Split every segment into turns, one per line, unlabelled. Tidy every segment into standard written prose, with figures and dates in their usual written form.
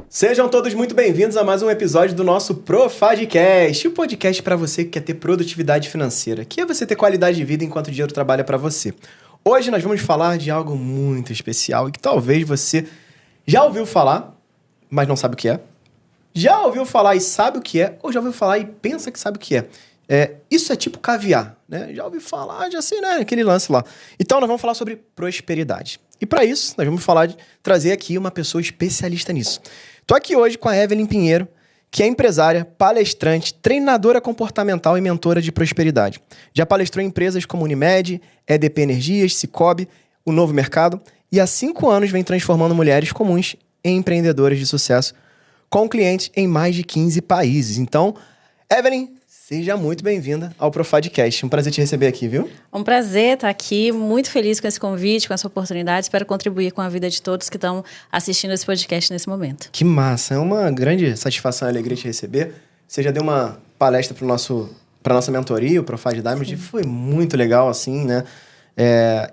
Sejam todos muito bem-vindos a mais um episódio do nosso Profadcast, o podcast para você que quer ter produtividade financeira, que é você ter qualidade de vida enquanto o dinheiro trabalha para você. Hoje nós vamos falar de algo muito especial e que talvez você já ouviu falar, mas não sabe o que é. Já ouviu falar e sabe o que é, ou já ouviu falar e pensa que sabe o que é. Isso é tipo caviar, né? Já ouviu falar, já sei, né? Aquele lance lá. Então nós vamos falar sobre prosperidade. E para isso, nós vamos trazer aqui uma pessoa especialista nisso. Tô aqui hoje com a Evelyn Pinheiro, que é empresária, palestrante, treinadora comportamental e mentora de prosperidade. Já palestrou em empresas como Unimed, EDP Energias, Cicobi, o Novo Mercado, e há 5 anos vem transformando mulheres comuns em empreendedoras de sucesso, com clientes em mais de 15 países. Então, Evelyn, seja muito bem-vinda ao Profadcast. Um prazer te receber aqui, viu?
Um prazer estar aqui, muito feliz com esse convite, com essa oportunidade. Espero contribuir com a vida de todos que estão assistindo esse podcast nesse momento.
Que massa! É uma grande satisfação e alegria te receber. Você já deu uma palestra para nossa mentoria, o Profad Diamond, e foi muito legal, assim, né?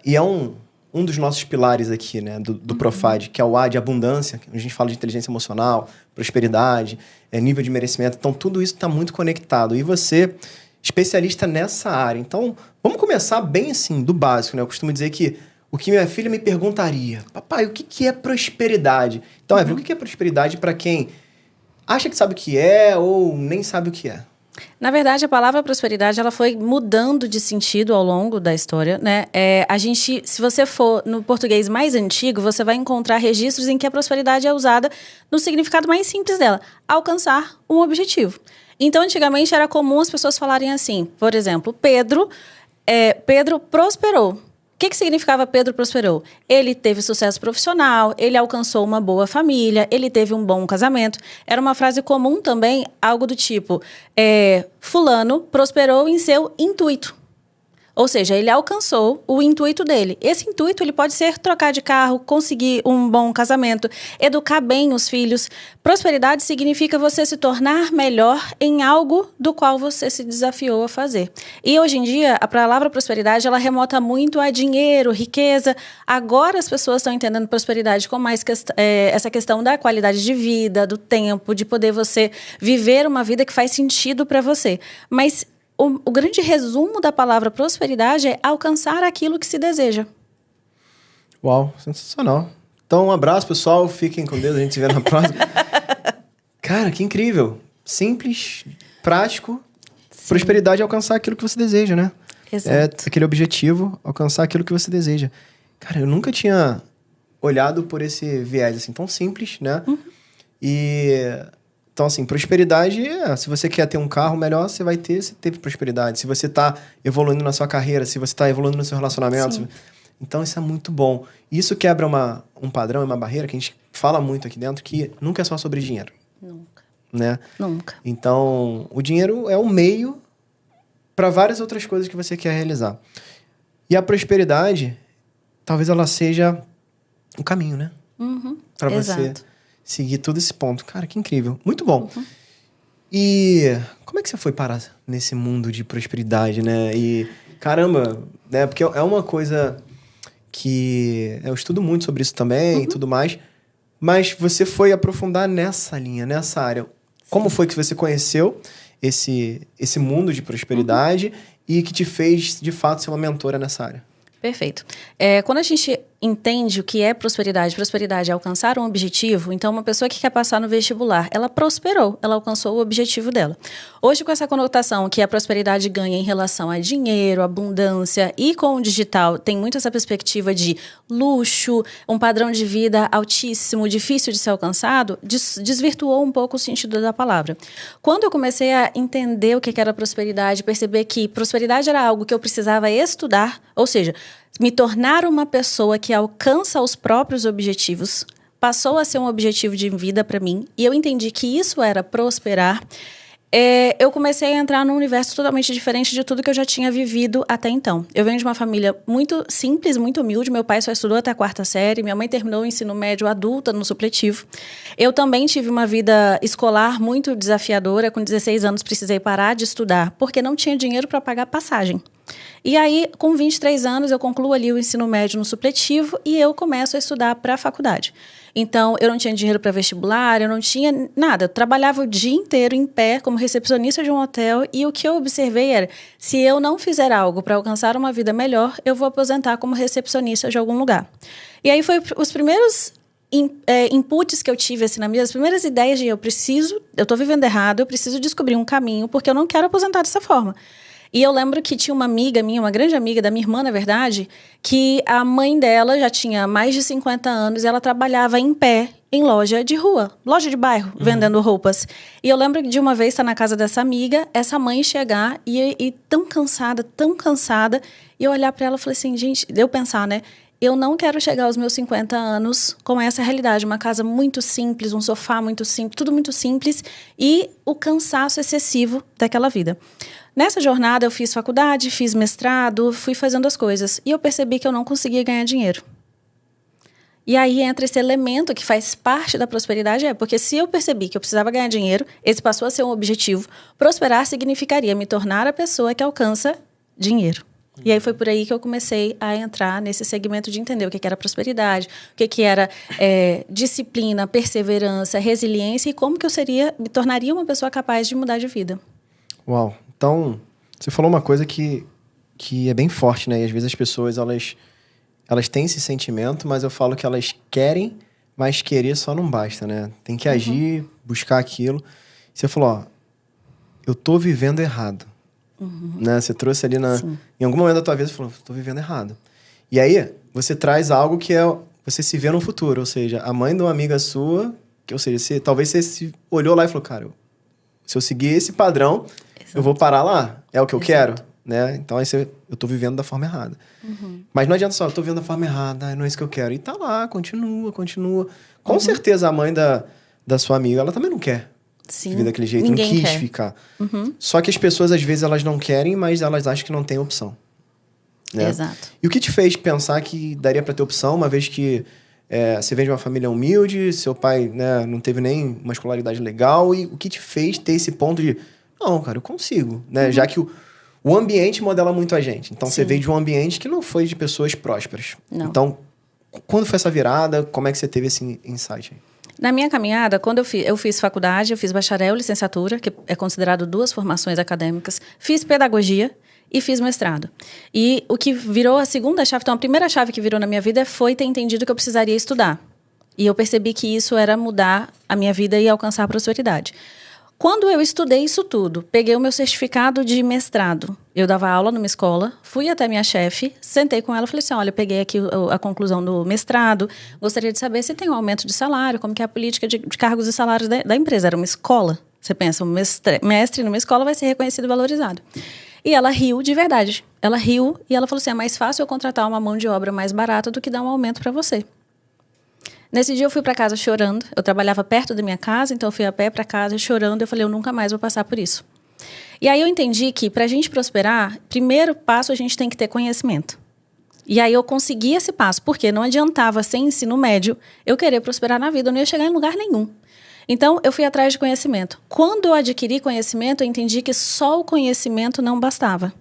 E é um dos nossos pilares aqui, né, do Profad, que é o A de abundância, que a gente fala de inteligência emocional, prosperidade, nível de merecimento. Então, tudo isso está muito conectado. E você, especialista nessa área. Então, vamos começar bem assim, do básico, né? Eu costumo dizer que o que minha filha me perguntaria, papai, o que é prosperidade? Então, Evelyn, o que é prosperidade para quem acha que sabe o que é ou nem sabe o que é?
Na verdade, a palavra prosperidade ela foi mudando de sentido ao longo da história, né? Se você for no português mais antigo, você vai encontrar registros em que a prosperidade é usada no significado mais simples dela, alcançar um objetivo. Então, antigamente era comum as pessoas falarem assim, por exemplo, Pedro prosperou. O que significava Pedro prosperou? Ele teve sucesso profissional, ele alcançou uma boa família, ele teve um bom casamento. Era uma frase comum também, algo do tipo, fulano prosperou em seu intuito. Ou seja, ele alcançou o intuito dele. Esse intuito ele pode ser trocar de carro, conseguir um bom casamento, educar bem os filhos. Prosperidade significa você se tornar melhor em algo do qual você se desafiou a fazer. E hoje em dia, a palavra prosperidade ela remota muito a dinheiro, riqueza. Agora as pessoas estão entendendo prosperidade com mais essa questão da qualidade de vida, do tempo, de poder você viver uma vida que faz sentido para você. Mas o grande resumo da palavra prosperidade é alcançar aquilo que se deseja.
Uau, sensacional. Então, um abraço, pessoal. Fiquem com Deus. A gente se vê na próxima. Cara, que incrível. Simples, prático. Sim. Prosperidade é alcançar aquilo que você deseja, né?
Exato.
Aquele objetivo, alcançar aquilo que você deseja. Cara, eu nunca tinha olhado por esse viés assim, tão simples, né? Uhum. Então, assim, prosperidade se você quer ter um carro melhor, você vai ter, você teve prosperidade. Se você está evoluindo na sua carreira, se você está evoluindo no seu relacionamento. Então, isso é muito bom. Isso quebra um padrão, uma barreira que a gente fala muito aqui dentro, que nunca é só sobre dinheiro.
Nunca.
Né?
Nunca.
Então, o dinheiro é um meio para várias outras coisas que você quer realizar. E a prosperidade, talvez ela seja o caminho, né?
Uhum.
Para você seguir todo esse ponto. Cara, que incrível. Muito bom. Uhum. E como é que você foi parar nesse mundo de prosperidade, né? E, caramba, né? Porque é uma coisa que eu estudo muito sobre isso também e tudo mais. Mas você foi aprofundar nessa linha, nessa área. Como foi que você conheceu esse mundo de prosperidade e que te fez, de fato, ser uma mentora nessa área?
Perfeito. Quando a gente entende o que é prosperidade é alcançar um objetivo, então uma pessoa que quer passar no vestibular, ela prosperou, ela alcançou o objetivo dela. Hoje, com essa conotação que a prosperidade ganha em relação a dinheiro, abundância e com o digital, tem muito essa perspectiva de luxo, um padrão de vida altíssimo, difícil de ser alcançado, desvirtuou um pouco o sentido da palavra. Quando eu comecei a entender o que era prosperidade, perceber que prosperidade era algo que eu precisava estudar, ou seja, me tornar uma pessoa que alcança os próprios objetivos, passou a ser um objetivo de vida para mim, e eu entendi que isso era prosperar. Eu comecei a entrar num universo totalmente diferente de tudo que eu já tinha vivido até então. Eu venho de uma família muito simples, muito humilde. Meu pai só estudou até a 4ª série. Minha mãe terminou o ensino médio adulta no supletivo. Eu também tive uma vida escolar muito desafiadora. Com 16 anos, precisei parar de estudar, porque não tinha dinheiro para pagar passagem. E aí, com 23 anos, eu concluo ali o ensino médio no supletivo e eu começo a estudar para a faculdade. Então, eu não tinha dinheiro para vestibular, eu não tinha nada. Eu trabalhava o dia inteiro em pé como recepcionista de um hotel e o que eu observei era, se eu não fizer algo para alcançar uma vida melhor, eu vou aposentar como recepcionista de algum lugar. E aí foi os primeiros inputs que eu tive assim, as primeiras ideias de eu estou vivendo errado, eu preciso descobrir um caminho porque eu não quero aposentar dessa forma. E eu lembro que tinha uma amiga minha, uma grande amiga da minha irmã, na verdade, que a mãe dela já tinha mais de 50 anos e ela trabalhava em pé em loja de rua, loja de bairro, vendendo roupas. E eu lembro de uma vez estar na casa dessa amiga, essa mãe chegar e tão cansada, e eu olhar para ela e falei assim, gente, eu pensar, né? Eu não quero chegar aos meus 50 anos com essa realidade. Uma casa muito simples, um sofá muito simples, tudo muito simples e o cansaço excessivo daquela vida. Nessa jornada, eu fiz faculdade, fiz mestrado, fui fazendo as coisas. E eu percebi que eu não conseguia ganhar dinheiro. E aí entra esse elemento que faz parte da prosperidade, porque se eu percebi que eu precisava ganhar dinheiro, esse passou a ser um objetivo. Prosperar significaria me tornar a pessoa que alcança dinheiro. E aí foi por aí que eu comecei a entrar nesse segmento de entender o que era prosperidade, o que era disciplina, perseverança, resiliência e como que eu me tornaria uma pessoa capaz de mudar de vida.
Uau! Então, você falou uma coisa que é bem forte, né? E às vezes as pessoas, elas têm esse sentimento, mas eu falo que elas querem, mas querer só não basta, né? Tem que agir, buscar aquilo. Você falou, ó, eu tô vivendo errado. Né? Você trouxe ali em algum momento da tua vida, você falou, tô vivendo errado. E aí, você traz algo que você se vê no futuro, ou seja, a mãe de uma amiga sua, ou seja, talvez você se olhou lá e falou, cara, se eu seguir esse padrão, eu vou parar lá. É o que eu quero, né? Então, aí eu tô vivendo da forma errada. Mas não adianta só, eu tô vivendo da forma errada, não é isso que eu quero. E tá lá, continua. Com certeza, a mãe da sua amiga, ela também não quer viver daquele jeito,
ninguém
não quis
quer.
Ficar. Só que as pessoas, às vezes, elas não querem, mas elas acham que não tem opção. Né?
Exato.
E o que te fez pensar que daria pra ter opção, uma vez que você vem de uma família humilde, seu pai, né, não teve nem uma escolaridade legal, e o que te fez ter esse ponto de, não, cara, eu consigo, né? Já que o ambiente modela muito a gente. Então, você veio de um ambiente que não foi de pessoas prósperas.
Não.
Então, quando foi essa virada, como é que você teve esse insight aí?
Na minha caminhada, quando eu fiz faculdade, eu fiz bacharel e licenciatura, que é considerado 2 formações acadêmicas, fiz pedagogia e fiz mestrado. E o que virou a segunda chave, então a primeira chave que virou na minha vida foi ter entendido que eu precisaria estudar. E eu percebi que isso era mudar a minha vida e alcançar a prosperidade. Quando eu estudei isso tudo, peguei o meu certificado de mestrado. Eu dava aula numa escola, fui até minha chefe, sentei com ela e falei assim, olha, eu peguei aqui a conclusão do mestrado, gostaria de saber se tem um aumento de salário, como que é a política de cargos e salários da empresa. Era uma escola. Você pensa, um mestre numa escola vai ser reconhecido e valorizado. E ela riu de verdade. Ela riu e ela falou assim, é mais fácil eu contratar uma mão de obra mais barata do que dar um aumento para você. Nesse dia eu fui para casa chorando. Eu trabalhava perto da minha casa, então eu fui a pé para casa chorando. Eu falei, eu nunca mais vou passar por isso. E aí eu entendi que para a gente prosperar, primeiro passo a gente tem que ter conhecimento. E aí eu consegui esse passo, porque não adiantava sem ensino médio eu querer prosperar na vida, eu não ia chegar em lugar nenhum. Então eu fui atrás de conhecimento. Quando eu adquiri conhecimento, eu entendi que só o conhecimento não bastava.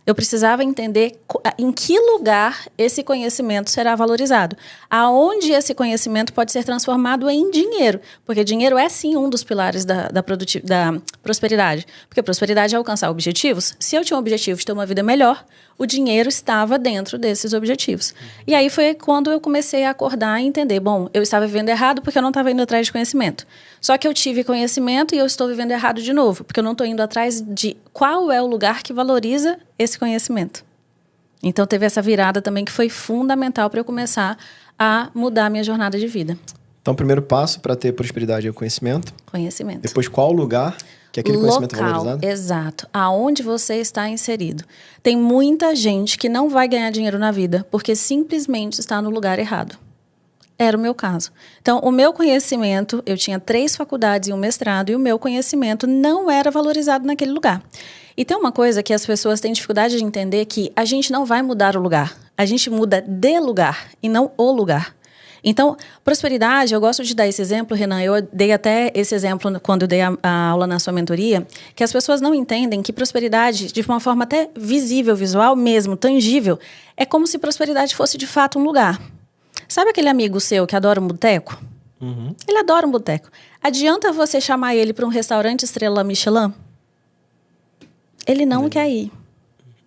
Eu precisava entender em que lugar esse conhecimento será valorizado. Aonde esse conhecimento pode ser transformado em dinheiro. Porque dinheiro é, sim, um dos pilares da prosperidade. Porque prosperidade é alcançar objetivos. Se eu tinha um objetivo de ter uma vida melhor, o dinheiro estava dentro desses objetivos. E aí foi quando eu comecei a acordar e entender. Bom, eu estava vivendo errado porque eu não estava indo atrás de conhecimento. Só que eu tive conhecimento e eu estou vivendo errado de novo. Porque eu não estou indo atrás de qual é o lugar que valoriza esse conhecimento. Então teve essa virada também que foi fundamental para eu começar a mudar a minha jornada de vida.
Então, o primeiro passo para ter prosperidade é o conhecimento.
Conhecimento.
Depois, qual lugar que aquele conhecimento é valorizado?
Exato. Aonde você está inserido. Tem muita gente que não vai ganhar dinheiro na vida porque simplesmente está no lugar errado. Era o meu caso. Então, o meu conhecimento, eu tinha 3 faculdades e um mestrado, e o meu conhecimento não era valorizado naquele lugar. E tem uma coisa que as pessoas têm dificuldade de entender, que a gente não vai mudar o lugar. A gente muda de lugar e não o lugar. Então, prosperidade, eu gosto de dar esse exemplo, Renan, eu dei até esse exemplo quando eu dei a aula na sua mentoria, que as pessoas não entendem que prosperidade, de uma forma até visível, visual mesmo, tangível, é como se prosperidade fosse de fato um lugar. Sabe aquele amigo seu que adora um boteco?
Uhum.
Ele adora um boteco. Adianta você chamar ele para um restaurante estrela Michelin? Ele não quer ir.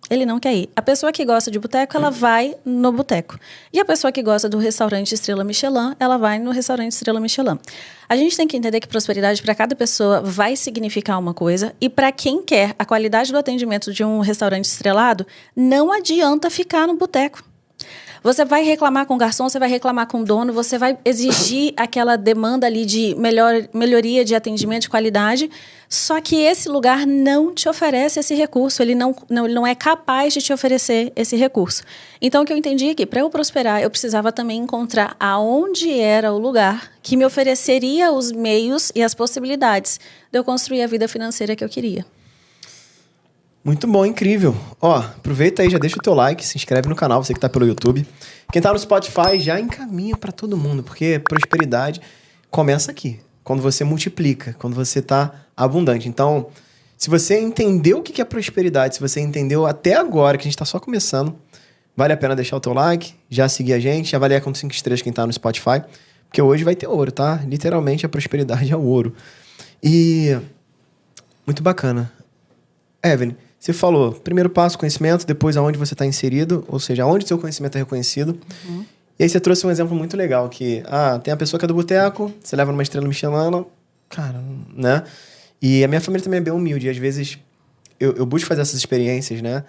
Ele não quer ir. A pessoa que gosta de boteco, ela vai no boteco. E a pessoa que gosta do restaurante estrela Michelin, ela vai no restaurante estrela Michelin. A gente tem que entender que prosperidade para cada pessoa vai significar uma coisa. E para quem quer a qualidade do atendimento de um restaurante estrelado, não adianta ficar no boteco. Você vai reclamar com o garçom, você vai reclamar com o dono, você vai exigir aquela demanda ali de melhoria de atendimento de qualidade, só que esse lugar não te oferece esse recurso, ele não é capaz de te oferecer esse recurso. Então, o que eu entendi é que, para eu prosperar, eu precisava também encontrar aonde era o lugar que me ofereceria os meios e as possibilidades de eu construir a vida financeira que eu queria.
Muito bom, incrível. Ó, aproveita aí, já deixa o teu like, se inscreve no canal, você que tá pelo YouTube. Quem tá no Spotify já encaminha para todo mundo, porque prosperidade começa aqui, quando você multiplica, quando você tá abundante. Então, se você entendeu o que é prosperidade, se você entendeu até agora, que a gente tá só começando, vale a pena deixar o teu like, já seguir a gente, avaliar com 5 estrelas quem tá no Spotify, porque hoje vai ter ouro, tá? Literalmente a prosperidade é o ouro. E muito bacana. Evelyn, você falou, primeiro passo, conhecimento, depois aonde você está inserido, ou seja, aonde o seu conhecimento é reconhecido. Uhum. E aí você trouxe um exemplo muito legal, que tem a pessoa que é do boteco, você leva numa estrela Michelin, cara, né? E a minha família também é bem humilde, e às vezes eu busco fazer essas experiências, né?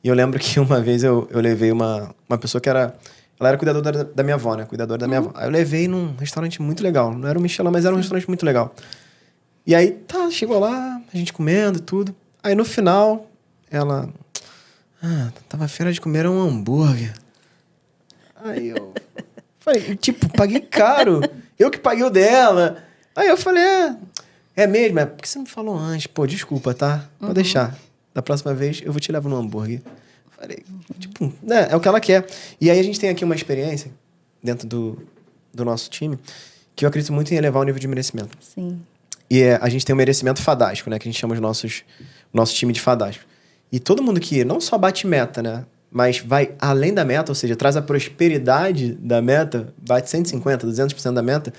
E eu lembro que uma vez eu levei uma pessoa que ela era cuidadora da minha avó, né? Cuidadora da minha avó. Aí eu levei num restaurante muito legal, não era um Michelin, mas era um restaurante muito legal. E aí, chegou lá, a gente comendo e tudo. Aí no final, ela... tava afim de comer um hambúrguer. Aí eu... falei, paguei caro. Eu que paguei o dela. Aí eu falei, é mesmo? É porque você não falou antes. Pô, desculpa, tá? Pode deixar. Da próxima vez, eu vou te levar no hambúrguer. Falei, é o que ela quer. E aí a gente tem aqui uma experiência dentro do nosso time que eu acredito muito em elevar o nível de merecimento.
Sim.
E a gente tem um merecimento fadástico, né? Que a gente chama nosso time de fadástico. E todo mundo que não só bate meta, né? Mas vai além da meta, ou seja, traz a prosperidade da meta, bate 150%, 200% da meta,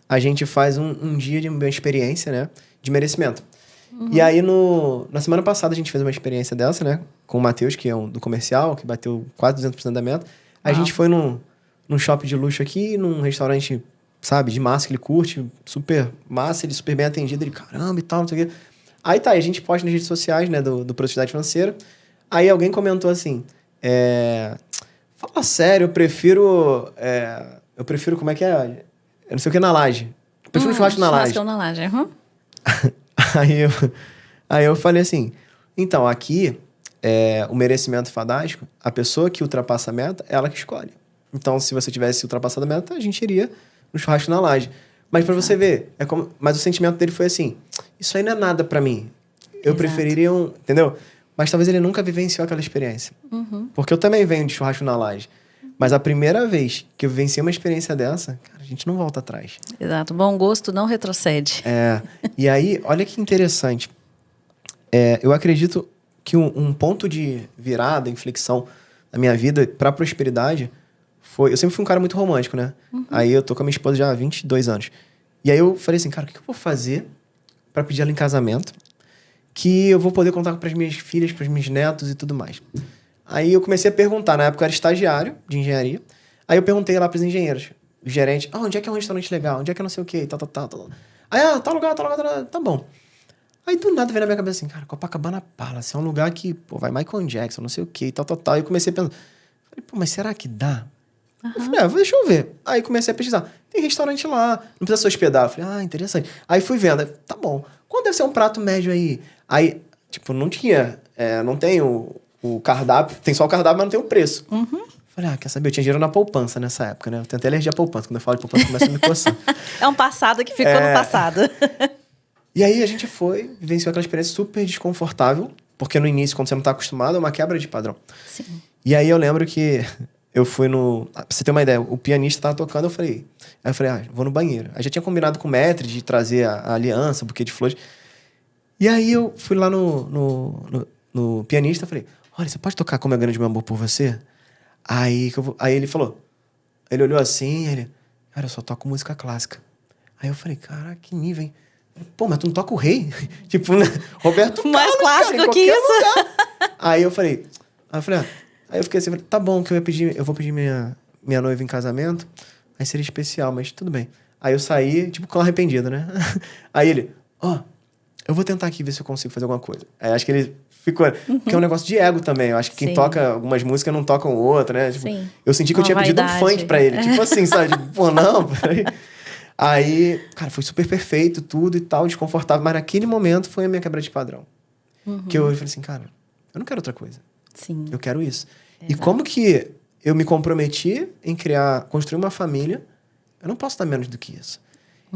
a gente faz um dia de uma experiência, né? De merecimento. Uhum. E aí, na semana passada, a gente fez uma experiência dessa, né? Com o Matheus, que é do comercial, que bateu quase 200% da meta. Aí a gente foi num shopping de luxo aqui, num restaurante, sabe, de massa que ele curte, super massa, ele super bem atendido, ele caramba e tal, não sei o quê. Aí a gente posta nas redes sociais, né, do Produtividade Financeira. Aí alguém comentou assim, fala sério, eu prefiro, como é que é? Eu não sei o que na laje. Eu prefiro um churrasco na laje.
Churrasco na laje,
Aí eu falei assim, então, aqui, o merecimento fadástico, a pessoa que ultrapassa a meta, ela que escolhe. Então, se você tivesse ultrapassado a meta, a gente iria no churrasco na laje. Mas pra você ver, mas o sentimento dele foi assim, isso aí não é nada pra mim. Eu preferiria entendeu? Mas talvez ele nunca vivenciou aquela experiência. Uhum. Porque eu também venho de churrasco na laje. Mas a primeira vez que eu vivenciei uma experiência dessa, cara, a gente não volta atrás.
Exato. Bom gosto não retrocede.
E aí, olha que interessante. Eu acredito que um ponto de virada, inflexão na minha vida pra prosperidade foi... Eu sempre fui um cara muito romântico, né? Uhum. Aí eu tô com a minha esposa já há 22 anos. E aí eu falei assim, cara, o que eu vou fazer pra pedir ela em casamento que eu vou poder contar pras minhas filhas, pros meus netos e tudo mais? Aí eu comecei a perguntar, na época eu era estagiário de engenharia, aí eu perguntei lá pros engenheiros, os gerentes, onde é que é um restaurante legal? Onde é que é não sei o quê? Tal. Aí, tal lugar, tá bom. Aí do nada veio na minha cabeça assim, cara, Copacabana Palace, é um lugar que, vai Michael Jackson, não sei o quê, tal. Aí eu comecei a pensar, falei, mas será que dá? Uhum. Eu falei, deixa eu ver. Aí comecei a pesquisar, tem restaurante lá, não precisa se hospedar. Eu falei, interessante. Aí fui vendo, tá bom, quanto deve ser um prato médio aí? Aí, não tinha, não tem o cardápio, tem só o cardápio, mas não tem o preço. Uhum. Falei, quer saber, eu tinha dinheiro na poupança nessa época, né? Eu tenho até alergia à poupança, quando eu falo de poupança, começa a me coçar.
É um passado que ficou no passado.
E aí a gente vivenciou aquela experiência super desconfortável, porque no início, quando você não tá acostumado, é uma quebra de padrão.
Sim.
E aí eu lembro que eu fui no... Pra você ter uma ideia, o pianista tava tocando, Aí eu falei, vou no banheiro. Aí já tinha combinado com o maître de trazer a aliança, o buquê de flores. E aí eu fui lá no pianista, falei, olha, você pode tocar Como é Grande Meu Amor por Você? Aí ele falou, ele olhou assim, cara, eu só toco música clássica. Aí eu falei, caraca, que nível, hein? Pô, mas tu não toca o rei? Tipo, né? Roberto Carlos,
mais clássico
cara, em
que isso.
lugar. Aí eu falei, aí eu fiquei assim, tá bom, que eu vou pedir minha noiva em casamento, aí seria especial, mas tudo bem. Aí eu saí, tipo, com arrependido, né? Aí ele, eu vou tentar aqui ver se eu consigo fazer alguma coisa. Aí acho que ele ficou... Porque é um negócio de ego também. Eu acho que quem toca algumas músicas não toca outra, né? Tipo, eu senti que eu tinha pedido um funk pra ele. Tipo assim, sabe? Tipo, pô, não, peraí. Aí, cara, foi super perfeito, tudo e tal, desconfortável. Mas naquele momento foi a minha quebra de padrão. Que eu falei assim, cara, eu não quero outra coisa.
Sim.
Eu quero isso.
Exato.
E como que eu me comprometi em construir uma família, eu não posso dar menos do que isso.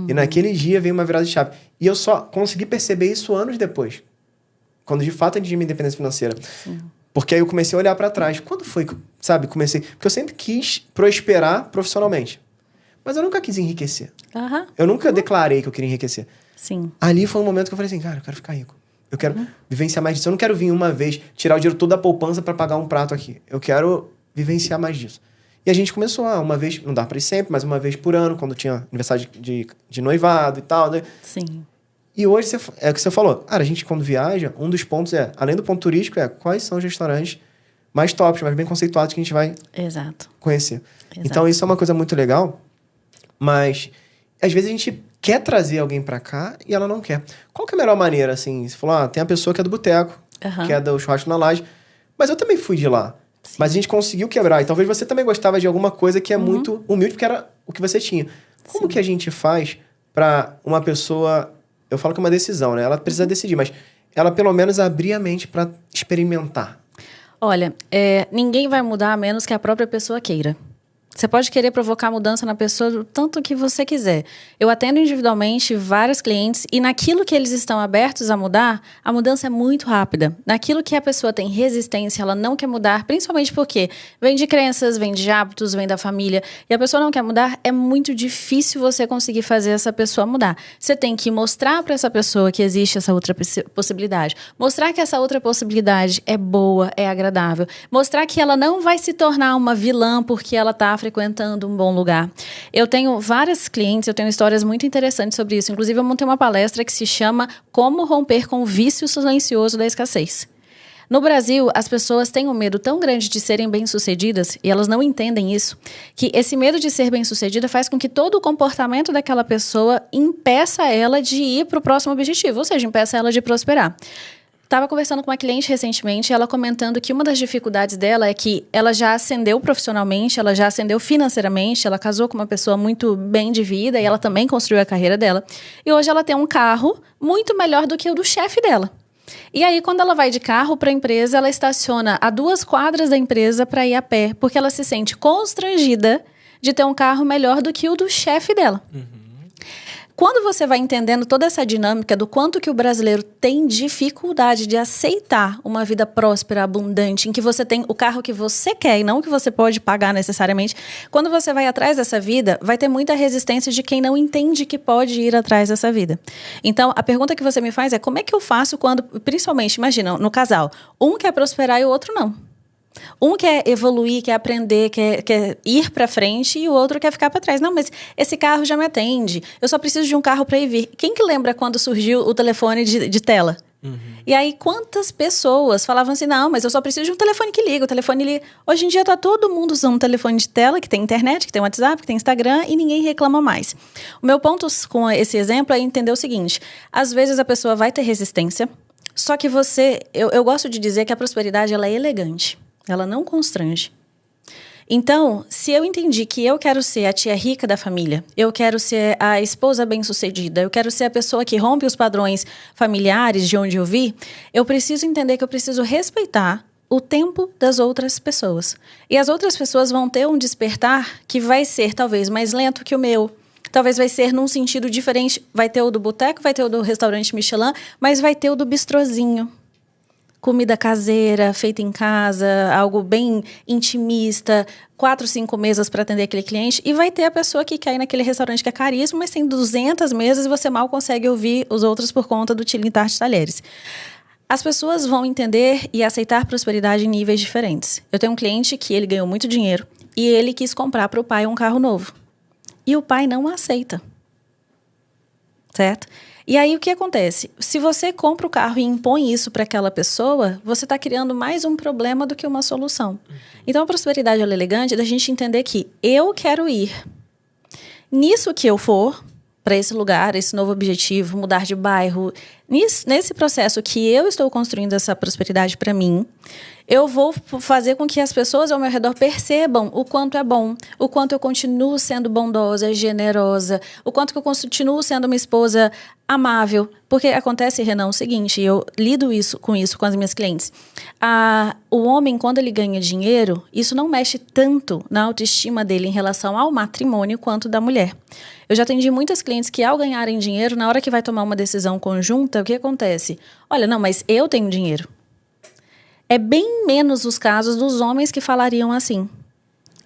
E naquele dia veio uma virada de chave. E eu só consegui perceber isso anos depois. Quando de fato eu atingi minha independência financeira. Sim. Porque aí eu comecei a olhar pra trás. Quando foi que, sabe, comecei... Porque eu sempre quis prosperar profissionalmente. Mas eu nunca quis enriquecer. Eu nunca declarei que eu queria enriquecer.
Sim.
Ali foi um momento que eu falei assim, cara, eu quero ficar rico. Eu quero vivenciar mais disso. Eu não quero vir uma vez, tirar o dinheiro todo da poupança pra pagar um prato aqui. Eu quero vivenciar mais disso. E a gente começou uma vez, não dá pra ir sempre, mas uma vez por ano, quando tinha aniversário de noivado e tal, né?
Sim.
E hoje, é o que você falou. Cara, a gente quando viaja, um dos pontos além do ponto turístico, quais são os restaurantes mais tops, mais bem conceituados que a gente vai conhecer. Exato. Então, isso é uma coisa muito legal, mas às vezes a gente quer trazer alguém pra cá e ela não quer. Qual que é a melhor maneira, assim? Você falou, tem a pessoa que é do boteco, que é do churrasco na laje, mas eu também fui de lá. Sim. Mas a gente conseguiu quebrar. E talvez você também gostava de alguma coisa que é muito humilde, porque era o que você tinha. Como que a gente faz pra uma pessoa... Eu falo que é uma decisão, né? Ela precisa decidir, mas ela pelo menos abrir a mente pra experimentar.
Olha, ninguém vai mudar a menos que a própria pessoa queira. Você pode querer provocar mudança na pessoa do tanto que você quiser. Eu atendo individualmente vários clientes e naquilo que eles estão abertos a mudar, a mudança é muito rápida. Naquilo que a pessoa tem resistência, ela não quer mudar, principalmente porque vem de crenças, vem de hábitos, vem da família, e a pessoa não quer mudar, é muito difícil você conseguir fazer essa pessoa mudar. Você tem que mostrar para essa pessoa que existe essa outra possibilidade. Mostrar que essa outra possibilidade é boa, é agradável. Mostrar que ela não vai se tornar uma vilã porque ela está frequentando um bom lugar. Eu tenho várias clientes, eu tenho histórias muito interessantes sobre isso. Inclusive, eu montei uma palestra que se chama Como Romper com o Vício Silencioso da Escassez. No Brasil, as pessoas têm um medo tão grande de serem bem-sucedidas, e elas não entendem isso, que esse medo de ser bem-sucedida faz com que todo o comportamento daquela pessoa impeça ela de ir para o próximo objetivo, ou seja, impeça ela de prosperar. Estava conversando com uma cliente recentemente, ela comentando que uma das dificuldades dela é que ela já ascendeu profissionalmente, ela já ascendeu financeiramente, ela casou com uma pessoa muito bem de vida e ela também construiu a carreira dela. E hoje ela tem um carro muito melhor do que o do chefe dela. E aí, quando ela vai de carro para a empresa, ela estaciona a 2 quadras da empresa para ir a pé, porque ela se sente constrangida de ter um carro melhor do que o do chefe dela. Quando você vai entendendo toda essa dinâmica do quanto que o brasileiro tem dificuldade de aceitar uma vida próspera, abundante, em que você tem o carro que você quer e não o que você pode pagar necessariamente, quando você vai atrás dessa vida, vai ter muita resistência de quem não entende que pode ir atrás dessa vida. Então, a pergunta que você me faz é como é que eu faço quando, principalmente, imagina, no casal, um quer prosperar e o outro não. Um quer evoluir, quer aprender, quer ir para frente e o outro quer ficar para trás. Não, mas esse carro já me atende. Eu só preciso de um carro para ir vir. Quem que lembra quando surgiu o telefone de tela? E aí, quantas pessoas falavam assim, não, mas eu só preciso de um telefone que liga, o telefone liga. Hoje em dia tá todo mundo usando um telefone de tela, que tem internet, que tem WhatsApp, que tem Instagram, e ninguém reclama mais. O meu ponto com esse exemplo é entender o seguinte, às vezes a pessoa vai ter resistência, só que eu gosto de dizer que a prosperidade ela é elegante. Ela não constrange. Então, se eu entendi que eu quero ser a tia rica da família, eu quero ser a esposa bem-sucedida, eu quero ser a pessoa que rompe os padrões familiares de onde eu vi, eu preciso entender que eu preciso respeitar o tempo das outras pessoas. E as outras pessoas vão ter um despertar que vai ser talvez mais lento que o meu, talvez vai ser num sentido diferente. Vai ter o do boteco, vai ter o do restaurante Michelin, mas vai ter o do bistrozinho. comida caseira, feita em casa, algo bem intimista, 4, 5 mesas para atender aquele cliente, e vai ter a pessoa que quer ir naquele restaurante que é caríssimo, mas tem 200 mesas e você mal consegue ouvir os outros por conta do tilintar de talheres. As pessoas vão entender e aceitar prosperidade em níveis diferentes. Eu tenho um cliente que ele ganhou muito dinheiro e ele quis comprar para o pai um carro novo. E o pai não aceita. Certo? E aí o que acontece? Se você compra o carro e impõe isso para aquela pessoa, você está criando mais um problema do que uma solução. Então a prosperidade ela é elegante da gente entender que eu quero ir. Nisso que eu for, para esse lugar, esse novo objetivo, mudar de bairro, nesse processo que eu estou construindo essa prosperidade para mim, eu vou fazer com que as pessoas ao meu redor percebam o quanto é bom, o quanto eu continuo sendo bondosa, generosa, o quanto que eu continuo sendo uma esposa amável. Porque acontece, Renan, o seguinte, eu lido com isso com as minhas clientes. O homem, quando ele ganha dinheiro, isso não mexe tanto na autoestima dele em relação ao matrimônio quanto da mulher. Eu já atendi muitas clientes que, ao ganharem dinheiro, na hora que vai tomar uma decisão conjunta, o que acontece? Olha, não, mas eu tenho dinheiro. É bem menos os casos dos homens que falariam assim.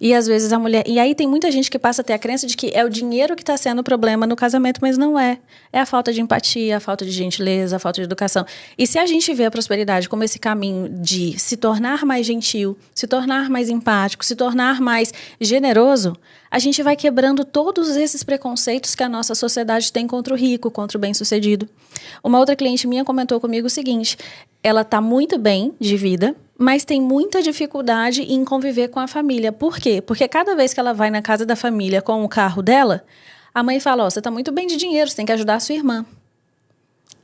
E às vezes a mulher... E aí tem muita gente que passa a ter a crença de que é o dinheiro que está sendo o problema no casamento, mas não é. É a falta de empatia, a falta de gentileza, a falta de educação. E se a gente vê a prosperidade como esse caminho de se tornar mais gentil, se tornar mais empático, se tornar mais generoso, a gente vai quebrando todos esses preconceitos que a nossa sociedade tem contra o rico, contra o bem-sucedido. Uma outra cliente minha comentou comigo o seguinte: ela está muito bem de vida, mas tem muita dificuldade em conviver com a família. Por quê? Porque cada vez que ela vai na casa da família com o carro dela, a mãe fala, ó, você está muito bem de dinheiro, você tem que ajudar a sua irmã.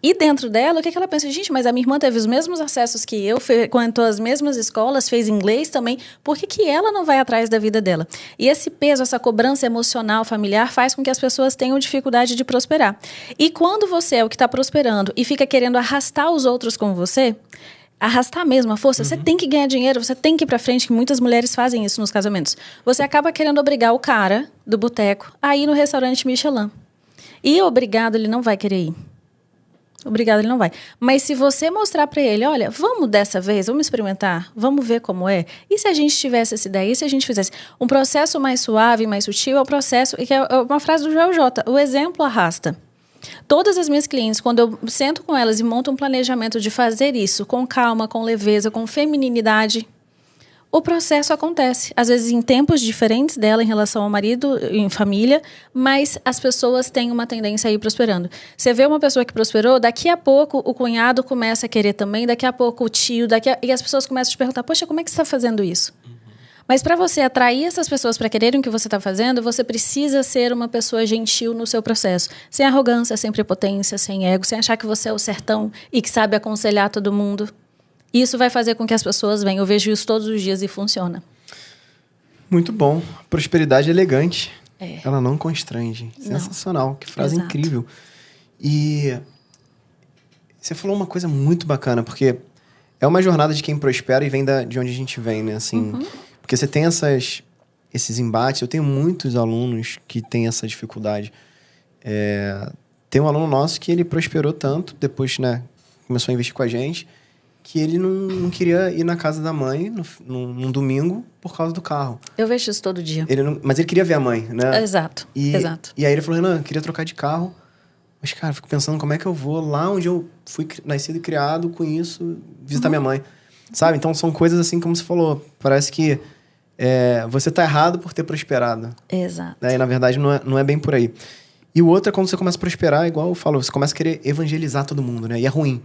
E dentro dela, o que ela pensa? Gente, mas a minha irmã teve os mesmos acessos que eu, frequentou as mesmas escolas, fez inglês também, por que ela não vai atrás da vida dela? E esse peso, essa cobrança emocional familiar faz com que as pessoas tenham dificuldade de prosperar. E quando você é o que está prosperando e fica querendo arrastar os outros com você, arrastar mesmo a força, você tem que ganhar dinheiro, você tem que ir pra frente, que muitas mulheres fazem isso nos casamentos. Você acaba querendo obrigar o cara do boteco a ir no restaurante Michelin. E obrigado, ele não vai querer ir. Obrigado, ele não vai. Mas se você mostrar para ele, olha, vamos dessa vez, vamos experimentar, vamos ver como é. E se a gente tivesse essa ideia? E se a gente fizesse um processo mais suave, mais sutil, é o processo, que é uma frase do Joel J, o exemplo arrasta. Todas as minhas clientes, quando eu sento com elas e monto um planejamento de fazer isso com calma, com leveza, com femininidade, o processo acontece. Às vezes em tempos diferentes dela em relação ao marido, em família, mas as pessoas têm uma tendência a ir prosperando. Você vê uma pessoa que prosperou, daqui a pouco o cunhado começa a querer também, daqui a pouco o tio, e as pessoas começam a te perguntar, poxa, como é que você está fazendo isso? Mas para você atrair essas pessoas para quererem o que você está fazendo, você precisa ser uma pessoa gentil no seu processo. Sem arrogância, sem prepotência, sem ego, sem achar que você é o sertão e que sabe aconselhar todo mundo. Isso vai fazer com que as pessoas venham. Eu vejo isso todos os dias e funciona.
Muito bom. Prosperidade elegante. Ela não constrange. Sensacional.
Não.
Que frase
Exato.
incrível. E você falou uma coisa muito bacana, porque é uma jornada de quem prospera e vem de onde a gente vem, né? Assim, porque você tem esses embates. Eu tenho muitos alunos que têm essa dificuldade. Tem um aluno nosso que ele prosperou tanto, depois, né, começou a investir com a gente, que ele não queria ir na casa da mãe num domingo por causa do carro.
Eu vejo isso todo dia.
Mas ele queria ver a mãe, né?
Exato.
E aí ele falou, Renan, eu queria trocar de carro. Mas, cara, eu fico pensando como é que eu vou lá onde eu fui nascido e criado com isso, visitar minha mãe. Sabe? Então, são coisas assim, como você falou. Parece que você tá errado por ter prosperado.
Exato.
Né? E, na verdade, não é bem por aí. E o outro é quando você começa a prosperar, igual eu falo, você começa a querer evangelizar todo mundo, né? E é ruim.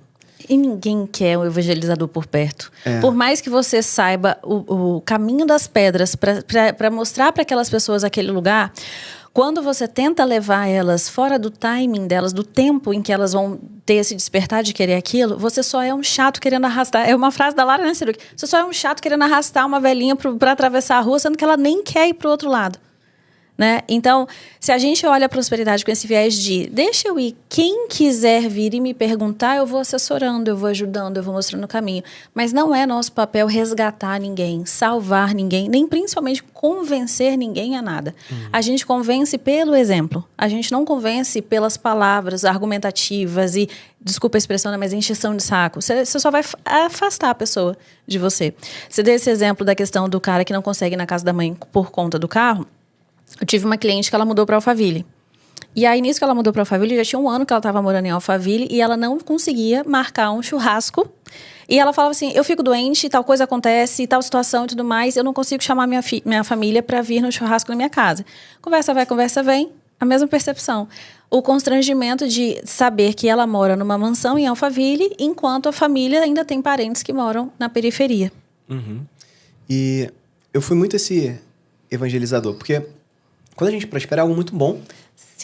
E ninguém quer o evangelizador por perto. Por mais que você saiba o caminho das pedras para mostrar para aquelas pessoas aquele lugar, quando você tenta levar elas fora do timing delas, do tempo em que elas vão ter esse despertar de querer aquilo, você só é um chato querendo arrastar. É uma frase da Lara Nanceruc. Você só é um chato querendo arrastar uma velhinha para atravessar a rua, sendo que ela nem quer ir para o outro lado. Né? Então, se a gente olha a prosperidade com esse viés de deixa eu ir, quem quiser vir e me perguntar, eu vou assessorando, eu vou ajudando, eu vou mostrando o caminho. Mas não é nosso papel resgatar ninguém, salvar ninguém, nem principalmente convencer ninguém a nada. A gente convence pelo exemplo. A gente não convence pelas palavras argumentativas e, desculpa a expressão, mas encheção de saco. Você só vai afastar a pessoa de você. Você deu esse exemplo da questão do cara que não consegue ir na casa da mãe por conta do carro. Eu tive uma cliente que ela mudou para Alphaville. E aí, nisso que ela mudou para Alphaville, já tinha 1 ano que ela estava morando em Alphaville e ela não conseguia marcar um churrasco. E ela falava assim, eu fico doente, tal coisa acontece, tal situação e tudo mais, eu não consigo chamar minha família para vir no churrasco na minha casa. Conversa vai, conversa vem, a mesma percepção. O constrangimento de saber que ela mora numa mansão em Alphaville, enquanto a família ainda tem parentes que moram na periferia.
E eu fui muito esse evangelizador, porque quando a gente prospera é algo muito bom,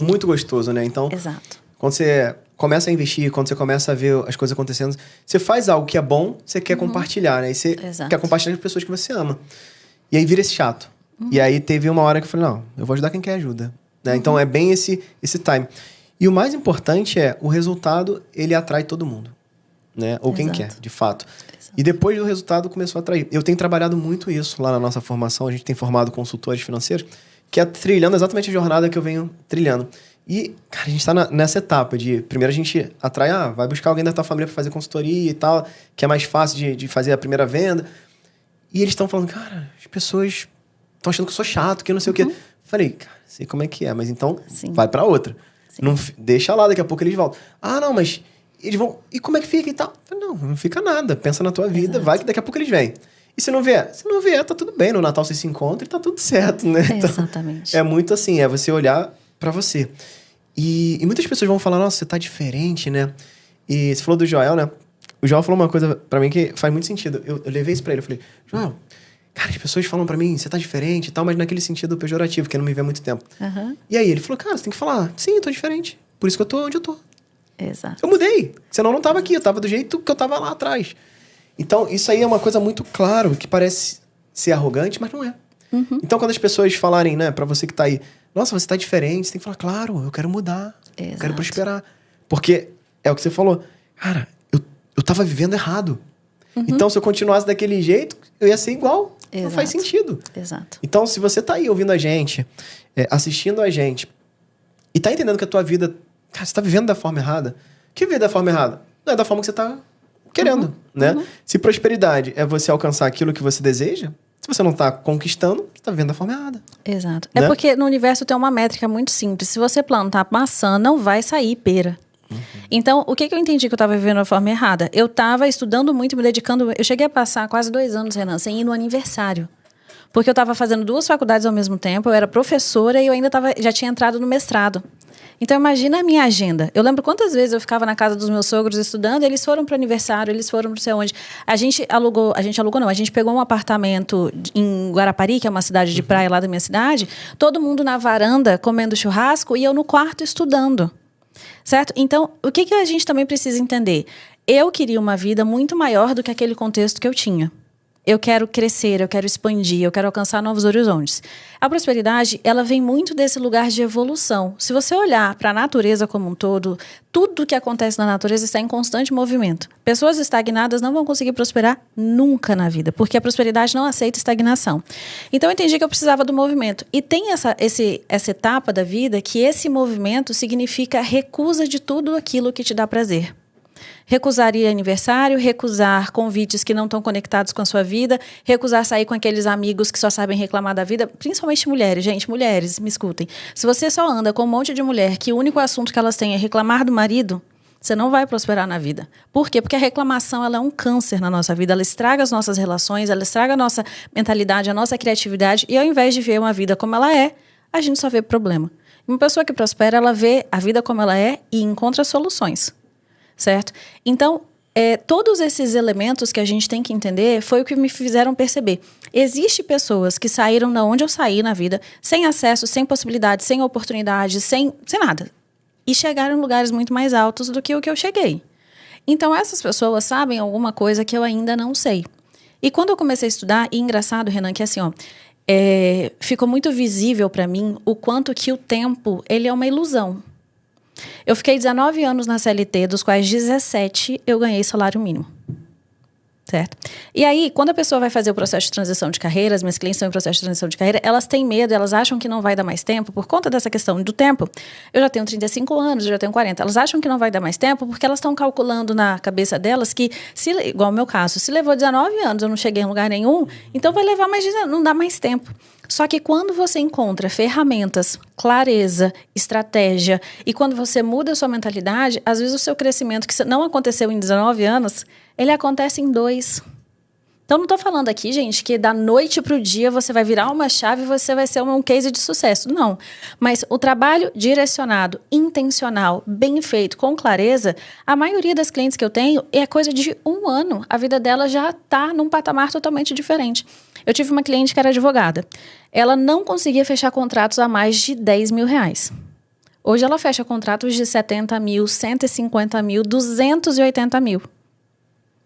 muito gostoso, né? Então,
Exato.
quando você começa a investir, quando você começa a ver as coisas acontecendo, você faz algo que é bom, você quer compartilhar, né? E você quer compartilhar com as pessoas que você ama. E aí vira esse chato. E aí teve uma hora que eu falei, não, eu vou ajudar quem quer ajuda. Né? Então é bem esse time. E o mais importante é, o resultado, ele atrai todo mundo. Né? Ou quem quer, de fato. E depois do resultado começou a atrair. Eu tenho trabalhado muito isso lá na nossa formação, a gente tem formado consultores financeiros, que é trilhando exatamente a jornada que eu venho trilhando. E, cara, a gente tá nessa etapa de... Primeiro a gente atrai, vai buscar alguém da tua família pra fazer consultoria e tal, que é mais fácil de fazer a primeira venda. E eles estão falando, cara, as pessoas estão achando que eu sou chato, que eu não sei o quê. Falei, cara, sei como é que é, mas então vai pra outra. Não, deixa lá, daqui a pouco eles voltam. Não, mas eles vão... E como é que fica e tal? Falei, não fica nada. Pensa na tua vida, vai que daqui a pouco eles vêm. E se não vier? Se não vier, tá tudo bem. No Natal você se encontra e tá tudo certo, né? Então,
exatamente.
É muito assim, é você olhar pra você. E muitas pessoas vão falar, nossa, você tá diferente, né? E você falou do Joel, né? O Joel falou uma coisa pra mim que faz muito sentido. Eu levei isso pra ele, eu falei, Joel, cara, as pessoas falam pra mim, você tá diferente e tal, mas naquele sentido pejorativo, que não me vê há muito tempo. E aí ele falou, cara, você tem que falar, sim, eu tô diferente. Por isso que eu tô onde eu tô.
Exato.
Eu mudei, senão eu não tava aqui, eu tava do jeito que eu tava lá atrás. Então, isso aí é uma coisa muito clara, que parece ser arrogante, mas não é. Então, quando as pessoas falarem, né, pra você que tá aí, nossa, você tá diferente, você tem que falar, claro, eu quero mudar, eu quero prosperar. Porque é o que você falou, cara, eu tava vivendo errado. Então, se eu continuasse daquele jeito, eu ia ser igual. Não faz sentido.
Exato.
Então, se você tá aí ouvindo a gente, assistindo a gente, e tá entendendo que a tua vida, cara, você tá vivendo da forma errada. Que viver da forma errada? Não é da forma que você tá querendo, né? Se prosperidade é você alcançar aquilo que você deseja, se você não tá conquistando, você tá vivendo da forma errada.
Exato.
Né?
É porque no universo tem uma métrica muito simples. Se você plantar maçã, não vai sair pera. Então, o que eu entendi que eu estava vivendo da forma errada? Eu estava estudando muito, me dedicando... Eu cheguei a passar quase 2 anos, Renan, sem ir no aniversário. Porque eu estava fazendo 2 faculdades ao mesmo tempo, eu era professora e eu ainda já tinha entrado no mestrado. Então, imagina a minha agenda. Eu lembro quantas vezes eu ficava na casa dos meus sogros estudando, eles foram para o aniversário, eles foram não sei onde. A gente pegou um apartamento em Guarapari, que é uma cidade de praia lá da minha cidade, todo mundo na varanda comendo churrasco e eu no quarto estudando. Certo? Então, o que a gente também precisa entender? Eu queria uma vida muito maior do que aquele contexto que eu tinha. Eu quero crescer, eu quero expandir, eu quero alcançar novos horizontes. A prosperidade, ela vem muito desse lugar de evolução. Se você olhar para a natureza como um todo, tudo que acontece na natureza está em constante movimento. Pessoas estagnadas não vão conseguir prosperar nunca na vida, porque a prosperidade não aceita estagnação. Então, eu entendi que eu precisava do movimento. E tem essa etapa da vida que esse movimento significa recusa de tudo aquilo que te dá prazer. Recusar ir aniversário, recusar convites que não estão conectados com a sua vida, recusar sair com aqueles amigos que só sabem reclamar da vida, principalmente mulheres. Gente, mulheres, me escutem. Se você só anda com um monte de mulher que o único assunto que elas têm é reclamar do marido, você não vai prosperar na vida. Por quê? Porque a reclamação ela é um câncer na nossa vida, ela estraga as nossas relações, ela estraga a nossa mentalidade, a nossa criatividade, e ao invés de ver uma vida como ela é, a gente só vê problema. Uma pessoa que prospera, ela vê a vida como ela é e encontra soluções. Certo? Então, todos esses elementos que a gente tem que entender foi o que me fizeram perceber. Existem pessoas que saíram da onde eu saí na vida, sem acesso, sem possibilidades, sem oportunidades, sem nada. E chegaram em lugares muito mais altos do que o que eu cheguei. Então, essas pessoas sabem alguma coisa que eu ainda não sei. E quando eu comecei a estudar, e engraçado, Renan, que assim, ficou muito visível para mim o quanto que o tempo, ele é uma ilusão. Eu fiquei 19 anos na CLT, dos quais 17 eu ganhei salário mínimo. Certo? E aí, quando a pessoa vai fazer o processo de transição de carreira, as minhas clientes estão em processo de transição de carreira, elas têm medo, elas acham que não vai dar mais tempo, por conta dessa questão do tempo. Eu já tenho 35 anos, eu já tenho 40. Elas acham que não vai dar mais tempo porque elas estão calculando na cabeça delas que, igual o meu caso, se levou 19 anos, eu não cheguei em lugar nenhum, então vai levar mais 19, não dá mais tempo. Só que quando você encontra ferramentas, clareza, estratégia, e quando você muda a sua mentalidade, às vezes o seu crescimento, que não aconteceu em 19 anos, ele acontece em 2. Então, não estou falando aqui, gente, que da noite para o dia você vai virar uma chave e você vai ser um case de sucesso. Não. Mas o trabalho direcionado, intencional, bem feito, com clareza, a maioria das clientes que eu tenho é coisa de 1 ano. A vida dela já está num patamar totalmente diferente. Eu tive uma cliente que era advogada. Ela não conseguia fechar contratos a mais de 10 mil reais. Hoje ela fecha contratos de 70 mil, 150 mil, 280 mil.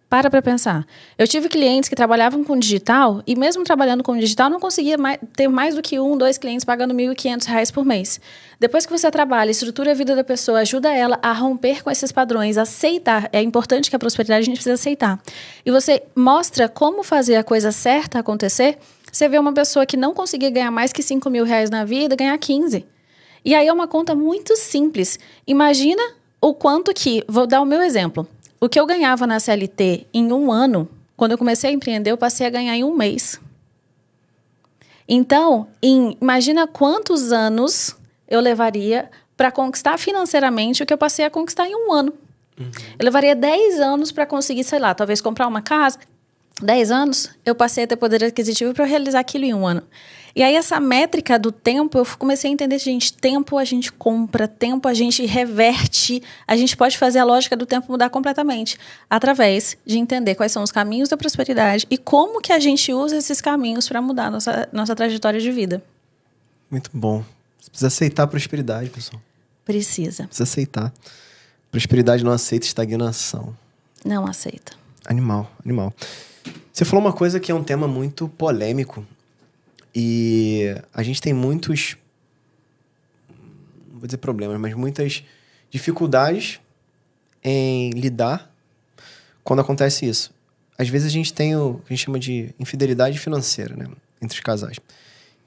Para pensar. Eu tive clientes que trabalhavam com digital e mesmo trabalhando com digital não conseguia ter mais do que 1, 2 clientes pagando R$1.500 por mês. Depois que você trabalha, estrutura a vida da pessoa, ajuda ela a romper com esses padrões, aceitar. É importante que a prosperidade a gente precisa aceitar. E você mostra como fazer a coisa certa acontecer, você vê uma pessoa que não conseguia ganhar mais que 5 mil reais na vida, ganhar 15. E aí é uma conta muito simples. Imagina o quanto que... Vou dar o meu exemplo. O que eu ganhava na CLT em 1 ano, quando eu comecei a empreender, eu passei a ganhar em 1 mês. Então, imagina quantos anos eu levaria para conquistar financeiramente o que eu passei a conquistar em 1 ano. Uhum. Eu levaria 10 anos para conseguir, sei lá, talvez comprar uma casa. 10 anos, eu passei a ter poder aquisitivo para realizar aquilo em 1 ano. E aí, essa métrica do tempo, eu comecei a entender, gente, tempo a gente compra, tempo a gente reverte, a gente pode fazer a lógica do tempo mudar completamente, através de entender quais são os caminhos da prosperidade e como que a gente usa esses caminhos para mudar a nossa trajetória de vida.
Muito bom. Você precisa aceitar a prosperidade, pessoal.
Precisa
aceitar. Prosperidade não aceita estagnação.
Não aceita.
Animal. Você falou uma coisa que é um tema muito polêmico. E a gente tem muitos, não vou dizer problemas, mas muitas dificuldades em lidar quando acontece isso. Às vezes a gente tem o que a gente chama de infidelidade financeira, né, entre os casais.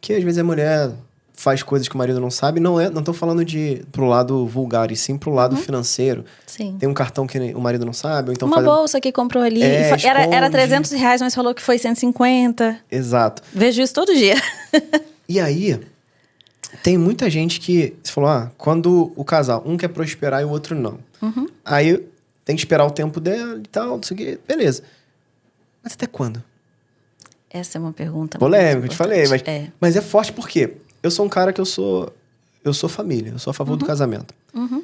Que às vezes a mulher faz coisas que o marido não sabe. Não tô falando pro lado vulgar, e sim pro lado financeiro. Sim. Tem um cartão que o marido não sabe. Ou então
uma bolsa que comprou ali. Era 300 reais, mas falou que foi 150.
Exato.
Vejo isso todo dia.
E aí, tem muita gente que... Você falou, quando o casal, um quer prosperar e o outro não. Uhum. Aí tem que esperar o tempo dela e tal, não sei o quê. Beleza. Mas até quando?
Essa é uma pergunta
polêmica, eu te falei. Mas é forte porque... Eu sou um cara que eu sou família. Eu sou a favor do casamento. Uhum.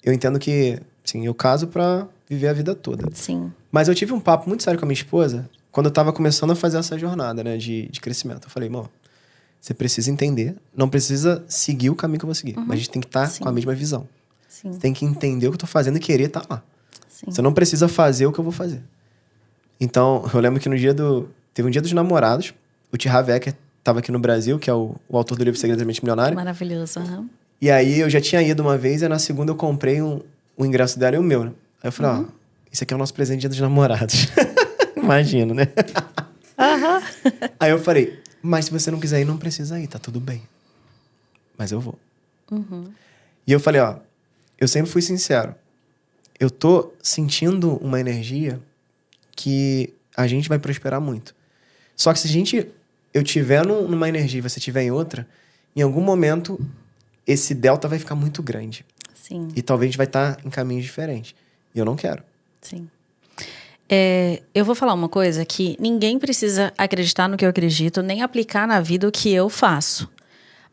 Eu entendo que, sim, eu caso pra viver a vida toda.
Sim.
Mas eu tive um papo muito sério com a minha esposa quando eu tava começando a fazer essa jornada, né, de crescimento. Eu falei, amor, você precisa entender, não precisa seguir o caminho que eu vou seguir, mas a gente tem que estar com a mesma visão. Sim. Você tem que entender o que eu tô fazendo e querer estar lá. Sim. Você não precisa fazer o que eu vou fazer. Então, eu lembro que teve um dia dos namorados, o T. Harv Eker estava aqui no Brasil, que é o autor do livro Segredos da Mente Milionária.
Maravilhoso, aham. E
aí eu já tinha ido uma vez, e na segunda eu comprei o ingresso dela e o meu, né? Aí eu falei, isso aqui é o nosso presente dia dos namorados. Imagino, né? Aí eu falei, mas se você não quiser ir, não precisa ir, tá tudo bem. Mas eu vou. Uhum. E eu falei, eu sempre fui sincero. Eu tô sentindo uma energia que a gente vai prosperar muito. Só que se eu tiver numa energia e você tiver em outra, em algum momento, esse delta vai ficar muito grande.
Sim.
E talvez a gente vai estar em caminhos diferentes. E eu não quero.
Sim. Eu vou falar uma coisa que ninguém precisa acreditar no que eu acredito, nem aplicar na vida o que eu faço.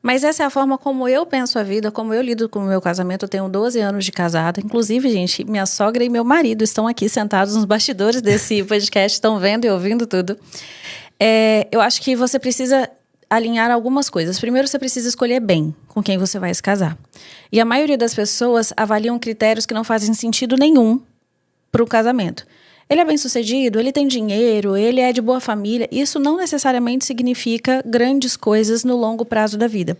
Mas essa é a forma como eu penso a vida, como eu lido com o meu casamento. Eu tenho 12 anos de casada. Inclusive, gente, minha sogra e meu marido estão aqui sentados nos bastidores desse podcast, estão vendo e ouvindo tudo. Eu acho que você precisa alinhar algumas coisas. Primeiro, você precisa escolher bem com quem você vai se casar. E a maioria das pessoas avaliam critérios que não fazem sentido nenhum para o casamento. Ele é bem-sucedido, ele tem dinheiro, ele é de boa família. Isso não necessariamente significa grandes coisas no longo prazo da vida.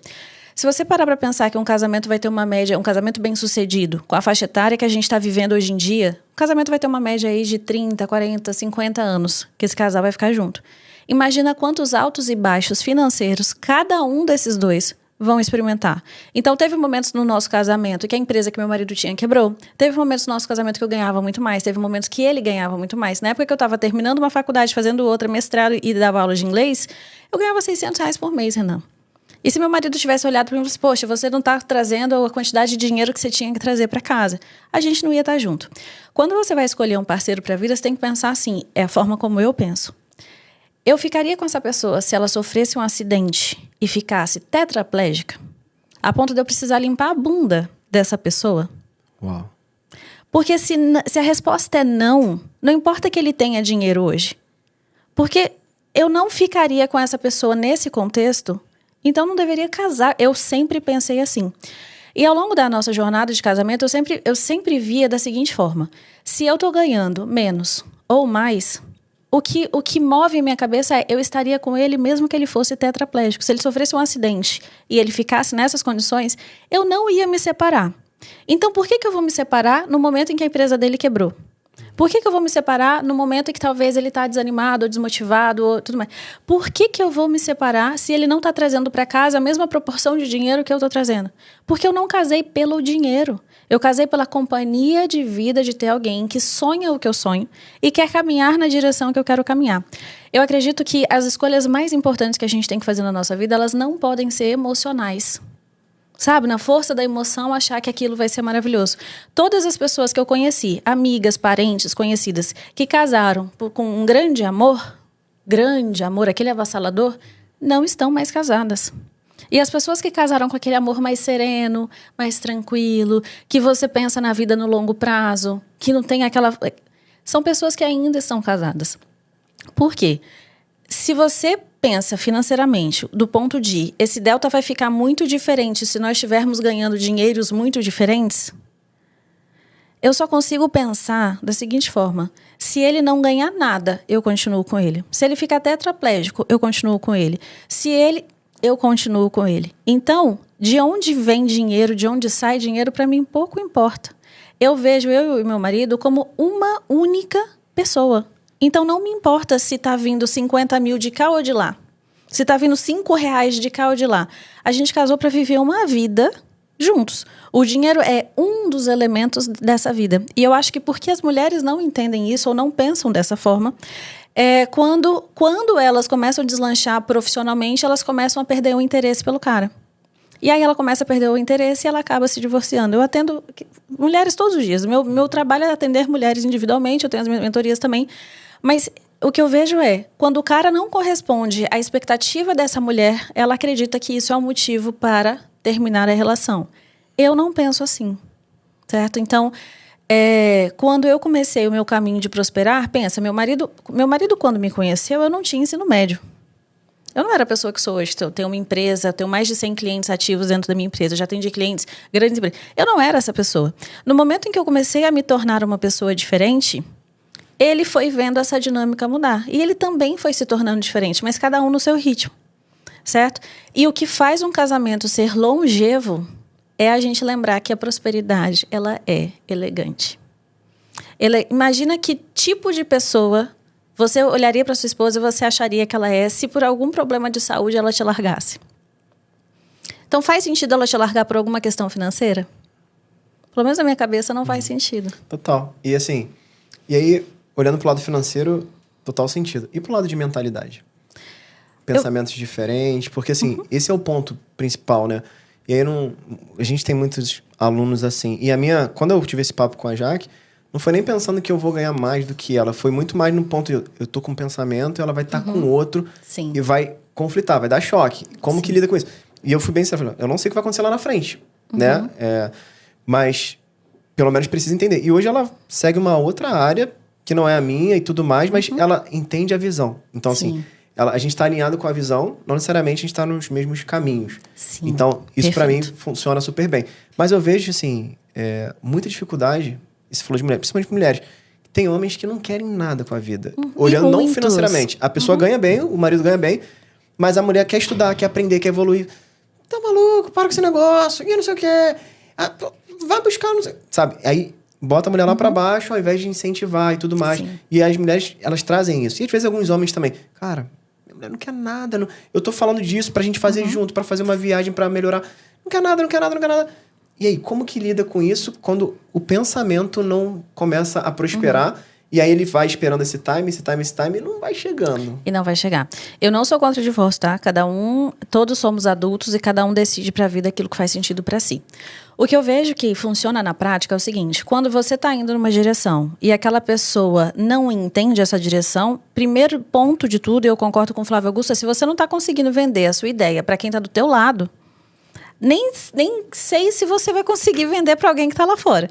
Se você parar para pensar que um casamento vai ter uma média, um casamento bem-sucedido, com a faixa etária que a gente está vivendo hoje em dia, o casamento vai ter uma média aí de 30, 40, 50 anos que esse casal vai ficar junto. Imagina quantos altos e baixos financeiros cada um desses dois vão experimentar. Então, teve momentos no nosso casamento que a empresa que meu marido tinha quebrou. Teve momentos no nosso casamento que eu ganhava muito mais. Teve momentos que ele ganhava muito mais. Na época que eu estava terminando uma faculdade, fazendo outra, mestrado e dava aula de inglês, eu ganhava R$600 por mês, Renan. E se meu marido tivesse olhado para mim e falado, poxa, você não está trazendo a quantidade de dinheiro que você tinha que trazer para casa, a gente não ia estar junto. Quando você vai escolher um parceiro para a vida, você tem que pensar assim, é a forma como eu penso. Eu ficaria com essa pessoa se ela sofresse um acidente e ficasse tetraplégica, a ponto de eu precisar limpar a bunda dessa pessoa?
Uau.
Porque se a resposta é não, não importa que ele tenha dinheiro hoje. Porque eu não ficaria com essa pessoa nesse contexto, então não deveria casar. Eu sempre pensei assim. E ao longo da nossa jornada de casamento, eu sempre via da seguinte forma. Se eu estou ganhando menos ou mais, o que move minha cabeça é eu estaria com ele mesmo que ele fosse tetraplégico. Se ele sofresse um acidente e ele ficasse nessas condições, eu não ia me separar. Então, por que eu vou me separar no momento em que a empresa dele quebrou? Por que eu vou me separar no momento em que talvez ele está desanimado ou desmotivado ou tudo mais? Por que eu vou me separar se ele não está trazendo para casa a mesma proporção de dinheiro que eu estou trazendo? Porque eu não casei pelo dinheiro. Eu casei pela companhia de vida de ter alguém que sonha o que eu sonho e quer caminhar na direção que eu quero caminhar. Eu acredito que as escolhas mais importantes que a gente tem que fazer na nossa vida, elas não podem ser emocionais. Sabe, na força da emoção, achar que aquilo vai ser maravilhoso. Todas as pessoas que eu conheci, amigas, parentes, conhecidas, que casaram com um grande amor, aquele avassalador, não estão mais casadas. E as pessoas que casaram com aquele amor mais sereno, mais tranquilo, que você pensa na vida no longo prazo, que não tem aquela... São pessoas que ainda estão casadas. Por quê? Se você pensa financeiramente do ponto de esse delta vai ficar muito diferente se nós estivermos ganhando dinheiros muito diferentes, eu só consigo pensar da seguinte forma: se ele não ganhar nada, eu continuo com ele. Se ele ficar tetraplégico, eu continuo com ele. Eu continuo com ele. Então, de onde vem dinheiro, de onde sai dinheiro, para mim pouco importa. Eu vejo eu e meu marido como uma única pessoa. Então, não me importa se está vindo 50 mil de cá ou de lá. Se está vindo R$5 de cá ou de lá. A gente casou para viver uma vida juntos. O dinheiro é um dos elementos dessa vida. E eu acho que porque as mulheres não entendem isso ou não pensam dessa forma, quando elas começam a deslanchar profissionalmente, elas começam a perder o interesse pelo cara. E aí ela começa a perder o interesse e ela acaba se divorciando. Eu atendo mulheres todos os dias. Meu trabalho é atender mulheres individualmente, eu tenho as minhas mentorias também. Mas o que eu vejo é, quando o cara não corresponde à expectativa dessa mulher, ela acredita que isso é um motivo para terminar a relação. Eu não penso assim, certo? Então, quando eu comecei o meu caminho de prosperar, pensa, meu marido quando me conheceu, eu não tinha ensino médio. Eu não era a pessoa que sou hoje. Eu tenho uma empresa, tenho mais de 100 clientes ativos dentro da minha empresa, já atendi clientes, grandes empresas. Eu não era essa pessoa. No momento em que eu comecei a me tornar uma pessoa diferente, ele foi vendo essa dinâmica mudar. E ele também foi se tornando diferente, mas cada um no seu ritmo, certo? E o que faz um casamento ser longevo é a gente lembrar que a prosperidade, ela é elegante. Imagina que tipo de pessoa você olharia para sua esposa e você acharia que ela é se por algum problema de saúde ela te largasse. Então faz sentido ela te largar por alguma questão financeira? Pelo menos na minha cabeça não faz sentido.
Total. E assim, e aí, olhando pro lado financeiro, total sentido. E pro lado de mentalidade? Pensamentos diferentes, porque assim, esse é o ponto principal, né? E aí a gente tem muitos alunos assim. E quando eu tive esse papo com a Jaque, não foi nem pensando que eu vou ganhar mais do que ela. Foi muito mais no ponto, eu tô com um pensamento, ela vai estar com outro.
Sim.
E vai conflitar, vai dar choque. Como que lida com isso? E eu fui bem sincero, eu não sei o que vai acontecer lá na frente, né? Mas, pelo menos, precisa entender. E hoje ela segue uma outra área, que não é a minha e tudo mais, mas ela entende a visão. Então, assim, a gente está alinhado com a visão, não necessariamente a gente está nos mesmos caminhos.
Sim.
Então, isso para mim funciona super bem. Mas eu vejo, assim, muita dificuldade, e você falou de mulheres, principalmente mulheres, que tem homens que não querem nada com a vida. Olhando não financeiramente. A pessoa ganha bem, o marido ganha bem, mas a mulher quer estudar, quer aprender, quer evoluir. Tá maluco? Para com esse negócio. E não sei o que. Vai buscar, não sei. Sabe? Aí bota a mulher lá pra baixo, ao invés de incentivar e tudo mais. Sim. E as mulheres, elas trazem isso. E às vezes alguns homens também. Cara, minha mulher não quer nada. Não... Eu tô falando disso pra gente fazer junto, pra fazer uma viagem, pra melhorar. Não quer nada, não quer nada, não quer nada. E aí, como que lida com isso quando o pensamento não começa a prosperar? E aí ele vai esperando esse time e não vai chegando.
E não vai chegar. Eu não sou contra o divórcio, tá? Todos somos adultos e cada um decide pra vida aquilo que faz sentido pra si. O que eu vejo que funciona na prática é o seguinte: quando você tá indo numa direção e aquela pessoa não entende essa direção, primeiro ponto de tudo, eu concordo com o Flávio Augusto, é se você não tá conseguindo vender a sua ideia pra quem tá do teu lado, nem sei se você vai conseguir vender para alguém que está lá fora.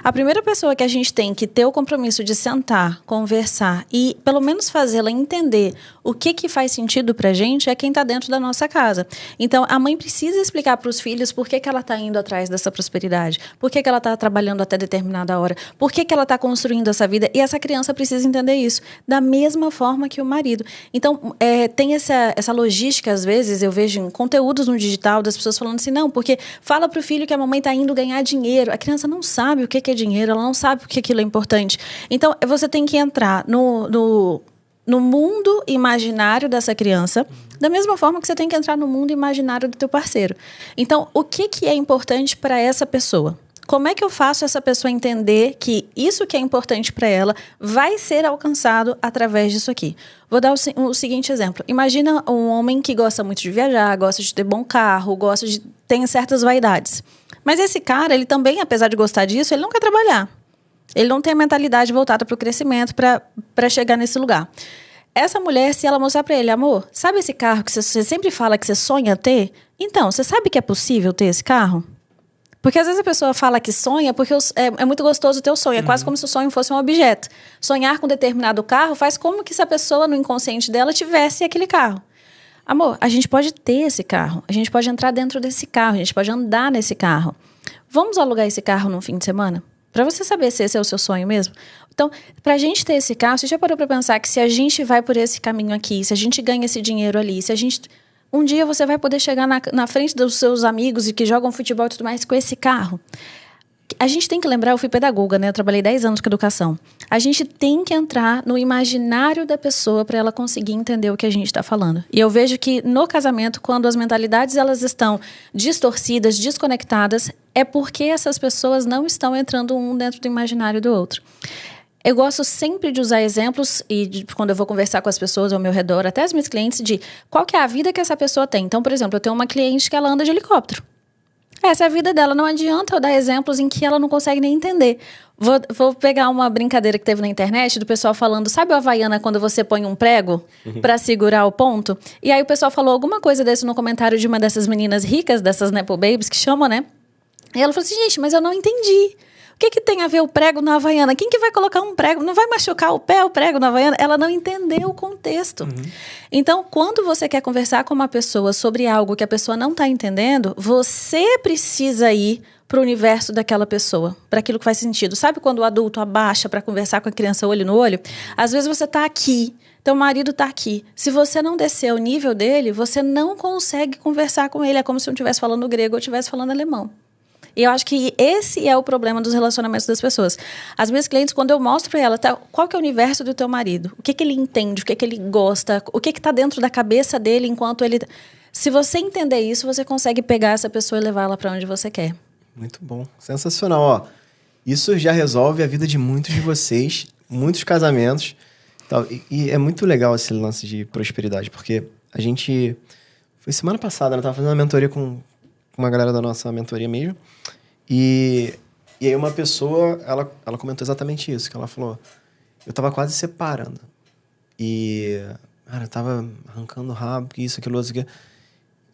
A primeira pessoa que a gente tem que ter o compromisso de sentar, conversar e pelo menos fazê-la entender o que faz sentido pra gente é quem está dentro da nossa casa. Então, a mãe precisa explicar para os filhos por que ela está indo atrás dessa prosperidade, por que ela está trabalhando até determinada hora, por que ela está construindo essa vida. E essa criança precisa entender isso, da mesma forma que o marido. Então, tem essa logística, às vezes, eu vejo em conteúdos no digital das pessoas falando assim, não, porque fala para o filho que a mamãe está indo ganhar dinheiro. A criança não sabe o que é dinheiro, ela não sabe porque aquilo é importante. Então, você tem que entrar no mundo imaginário dessa criança, da mesma forma que você tem que entrar no mundo imaginário do teu parceiro. Então, o que é importante para essa pessoa? Como é que eu faço essa pessoa entender que isso que é importante para ela vai ser alcançado através disso aqui? Vou dar o seguinte exemplo. Imagina um homem que gosta muito de viajar, gosta de ter bom carro, tem certas vaidades. Mas esse cara, ele também, apesar de gostar disso, ele não quer trabalhar. Ele não tem a mentalidade voltada para o crescimento para chegar nesse lugar. Essa mulher, se ela mostrar para ele, amor, sabe esse carro que você sempre fala que você sonha ter? Então, você sabe que é possível ter esse carro? Porque às vezes a pessoa fala que sonha porque é muito gostoso ter o sonho. É quase como se o sonho fosse um objeto. Sonhar com determinado carro faz como que se a pessoa no inconsciente dela tivesse aquele carro. Amor, a gente pode ter esse carro, a gente pode entrar dentro desse carro, a gente pode andar nesse carro. Vamos alugar esse carro num fim de semana? Para você saber se esse é o seu sonho mesmo. Então, para a gente ter esse carro, você já parou para pensar que se a gente vai por esse caminho aqui, se a gente ganha esse dinheiro ali, se a gente... Um dia você vai poder chegar na frente dos seus amigos e que jogam futebol e tudo mais com esse carro. A gente tem que lembrar, eu fui pedagoga, né? Eu trabalhei 10 anos com educação. A gente tem que entrar no imaginário da pessoa para ela conseguir entender o que a gente está falando. E eu vejo que no casamento, quando as mentalidades elas estão distorcidas, desconectadas, é porque essas pessoas não estão entrando um dentro do imaginário do outro. Eu gosto sempre de usar exemplos quando eu vou conversar com as pessoas ao meu redor, até as minhas clientes, de qual que é a vida que essa pessoa tem. Então, por exemplo, eu tenho uma cliente que ela anda de helicóptero. Essa é a vida dela. Não adianta eu dar exemplos em que ela não consegue nem entender. Vou pegar uma brincadeira que teve na internet do pessoal falando, sabe o Havaiana quando você põe um prego para segurar o ponto? E aí o pessoal falou alguma coisa desse no comentário de uma dessas meninas ricas, dessas Nepo Babies que chamam, né? E ela falou assim, gente, mas eu não entendi. O que tem a ver o prego na Havaiana? Quem que vai colocar um prego? Não vai machucar o pé, o prego na Havaiana? Ela não entendeu o contexto. Então, quando você quer conversar com uma pessoa sobre algo que a pessoa não está entendendo, você precisa ir para o universo daquela pessoa, para aquilo que faz sentido. Sabe quando o adulto abaixa para conversar com a criança olho no olho? Às vezes você está aqui, teu marido está aqui. Se você não descer ao nível dele, você não consegue conversar com ele. É como se eu estivesse falando grego ou estivesse falando alemão. E eu acho que esse é o problema dos relacionamentos das pessoas. As minhas clientes, quando eu mostro para ela, qual que é o universo do teu marido? O que ele entende? O que ele gosta? O que está dentro da cabeça dele enquanto ele... Se você entender isso, você consegue pegar essa pessoa e levar ela para onde você quer.
Muito bom. Sensacional. Ó, isso já resolve a vida de muitos de vocês, muitos casamentos. E é muito legal esse lance de prosperidade, porque a gente... Foi semana passada, né? Eu tava fazendo uma mentoria com uma galera da nossa mentoria mesmo. E aí uma pessoa, ela comentou exatamente isso, que ela falou, eu tava quase separando. E, cara, eu tava arrancando o rabo, isso, aquilo, outro, aquilo.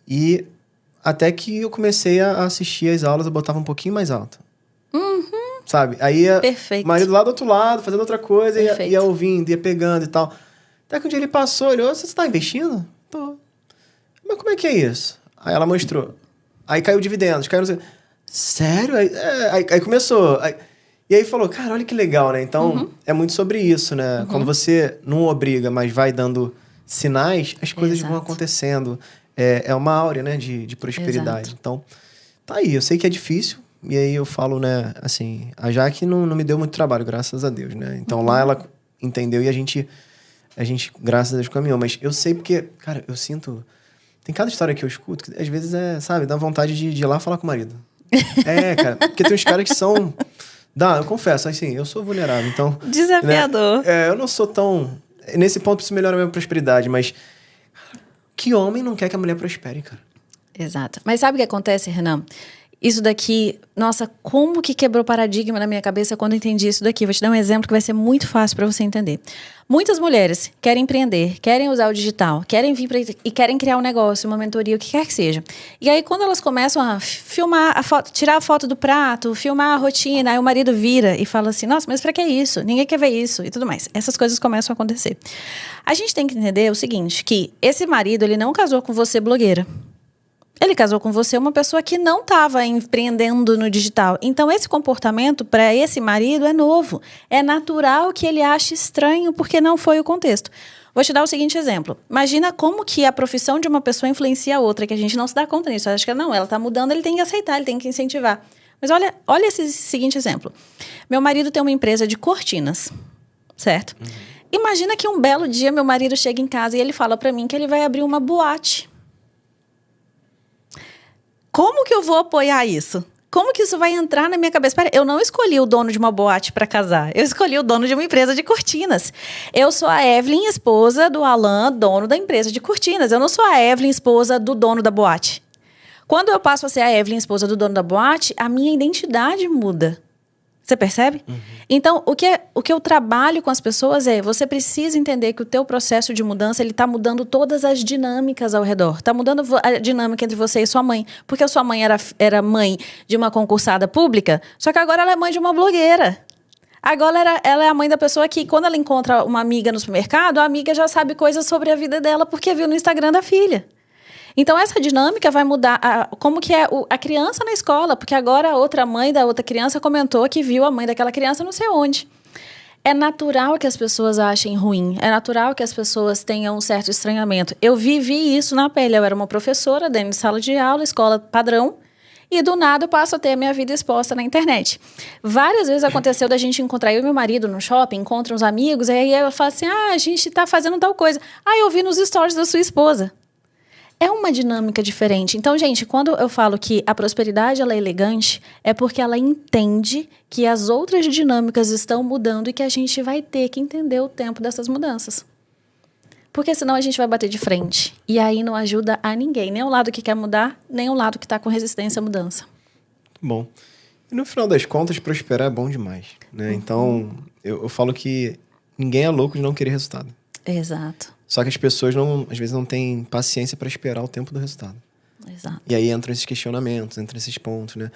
E até que eu comecei a assistir as aulas, eu botava um pouquinho mais alto. Sabe? Aí o marido lá do outro lado, fazendo outra coisa, ia ouvindo, ia pegando e tal. Até que um dia ele passou, olhou, você tá investindo? Tô. Mas como é que é isso? Aí ela mostrou. Aí caiu dividendos, caiu... Sério? Aí começou. E E aí falou, cara, olha que legal, né? Então, é muito sobre isso, né? Quando você não obriga, mas vai dando sinais, as coisas vão acontecendo. É uma áurea, né, de prosperidade.
Exato.
Então, tá aí. Eu sei que é difícil. E aí eu falo, né, assim, a Jaque não me deu muito trabalho, graças a Deus, né? Então, lá ela entendeu e a gente, graças a Deus, caminhou. Mas eu sei porque, cara, eu sinto... Tem cada história que eu escuto que às vezes sabe, dá vontade de ir lá falar com o marido. Cara, porque tem uns caras que são... eu confesso, assim, eu sou vulnerável, então...
Desafiador.
Né, eu não sou tão... Nesse ponto, preciso melhorar a minha prosperidade, mas... Que homem não quer que a mulher prospere, cara?
Exato. Mas sabe o que acontece, Renan? Isso daqui, nossa, como que quebrou paradigma na minha cabeça quando eu entendi isso daqui? Vou te dar um exemplo que vai ser muito fácil para você entender. Muitas mulheres querem empreender, querem usar o digital, querem vir e querem criar um negócio, uma mentoria, o que quer que seja. E aí, quando elas começam a filmar a foto, tirar a foto do prato, filmar a rotina, aí o marido vira e fala assim, nossa, mas pra que isso? Ninguém quer ver isso e tudo mais. Essas coisas começam a acontecer. A gente tem que entender o seguinte, que esse marido, ele não casou com você blogueira. Ele casou com você uma pessoa que não estava empreendendo no digital. Então, esse comportamento para esse marido é novo. É natural que ele ache estranho porque não foi o contexto. Vou te dar o seguinte exemplo. Imagina como que a profissão de uma pessoa influencia a outra, que a gente não se dá conta disso. Acho que não, ela está mudando, ele tem que aceitar, ele tem que incentivar. Mas olha esse seguinte exemplo. Meu marido tem uma empresa de cortinas, certo? Imagina que um belo dia meu marido chega em casa e ele fala para mim que ele vai abrir uma boate. Como que eu vou apoiar isso? Como que isso vai entrar na minha cabeça? Pera, eu não escolhi o dono de uma boate para casar. Eu escolhi o dono de uma empresa de cortinas. Eu sou a Evelyn, esposa do Alan, dono da empresa de cortinas. Eu não sou a Evelyn, esposa do dono da boate. Quando eu passo a ser a Evelyn, esposa do dono da boate, a minha identidade muda. Você percebe? Então, o que eu trabalho com as pessoas você precisa entender que o teu processo de mudança, ele está mudando todas as dinâmicas ao redor. Está mudando a dinâmica entre você e sua mãe. Porque a sua mãe era mãe de uma concursada pública, só que agora ela é mãe de uma blogueira. Agora ela é a mãe da pessoa que, quando ela encontra uma amiga no supermercado, a amiga já sabe coisas sobre a vida dela porque viu no Instagram da filha. Então, essa dinâmica vai mudar como que é a criança na escola, porque agora a outra mãe da outra criança comentou que viu a mãe daquela criança não sei onde. É natural que as pessoas achem ruim, é natural que as pessoas tenham um certo estranhamento. Eu vivi isso na pele, eu era uma professora dentro de sala de aula, escola padrão, e do nada eu passo a ter a minha vida exposta na internet. Várias vezes aconteceu da gente encontrar eu e meu marido no shopping, encontra uns amigos, e aí eu falo assim, a gente tá fazendo tal coisa. Eu vi nos stories da sua esposa. É uma dinâmica diferente. Então, gente, quando eu falo que a prosperidade ela é elegante, é porque ela entende que as outras dinâmicas estão mudando e que a gente vai ter que entender o tempo dessas mudanças. Porque senão a gente vai bater de frente. E aí não ajuda a ninguém. Nem o lado que quer mudar, nem o lado que está com resistência à mudança.
Bom. E no final das contas, prosperar é bom demais, né? Então, eu falo que ninguém é louco de não querer resultado.
Exato.
Só que as pessoas, às vezes, não têm paciência para esperar o tempo do resultado.
Exato.
E aí entram esses questionamentos, entram esses pontos, né?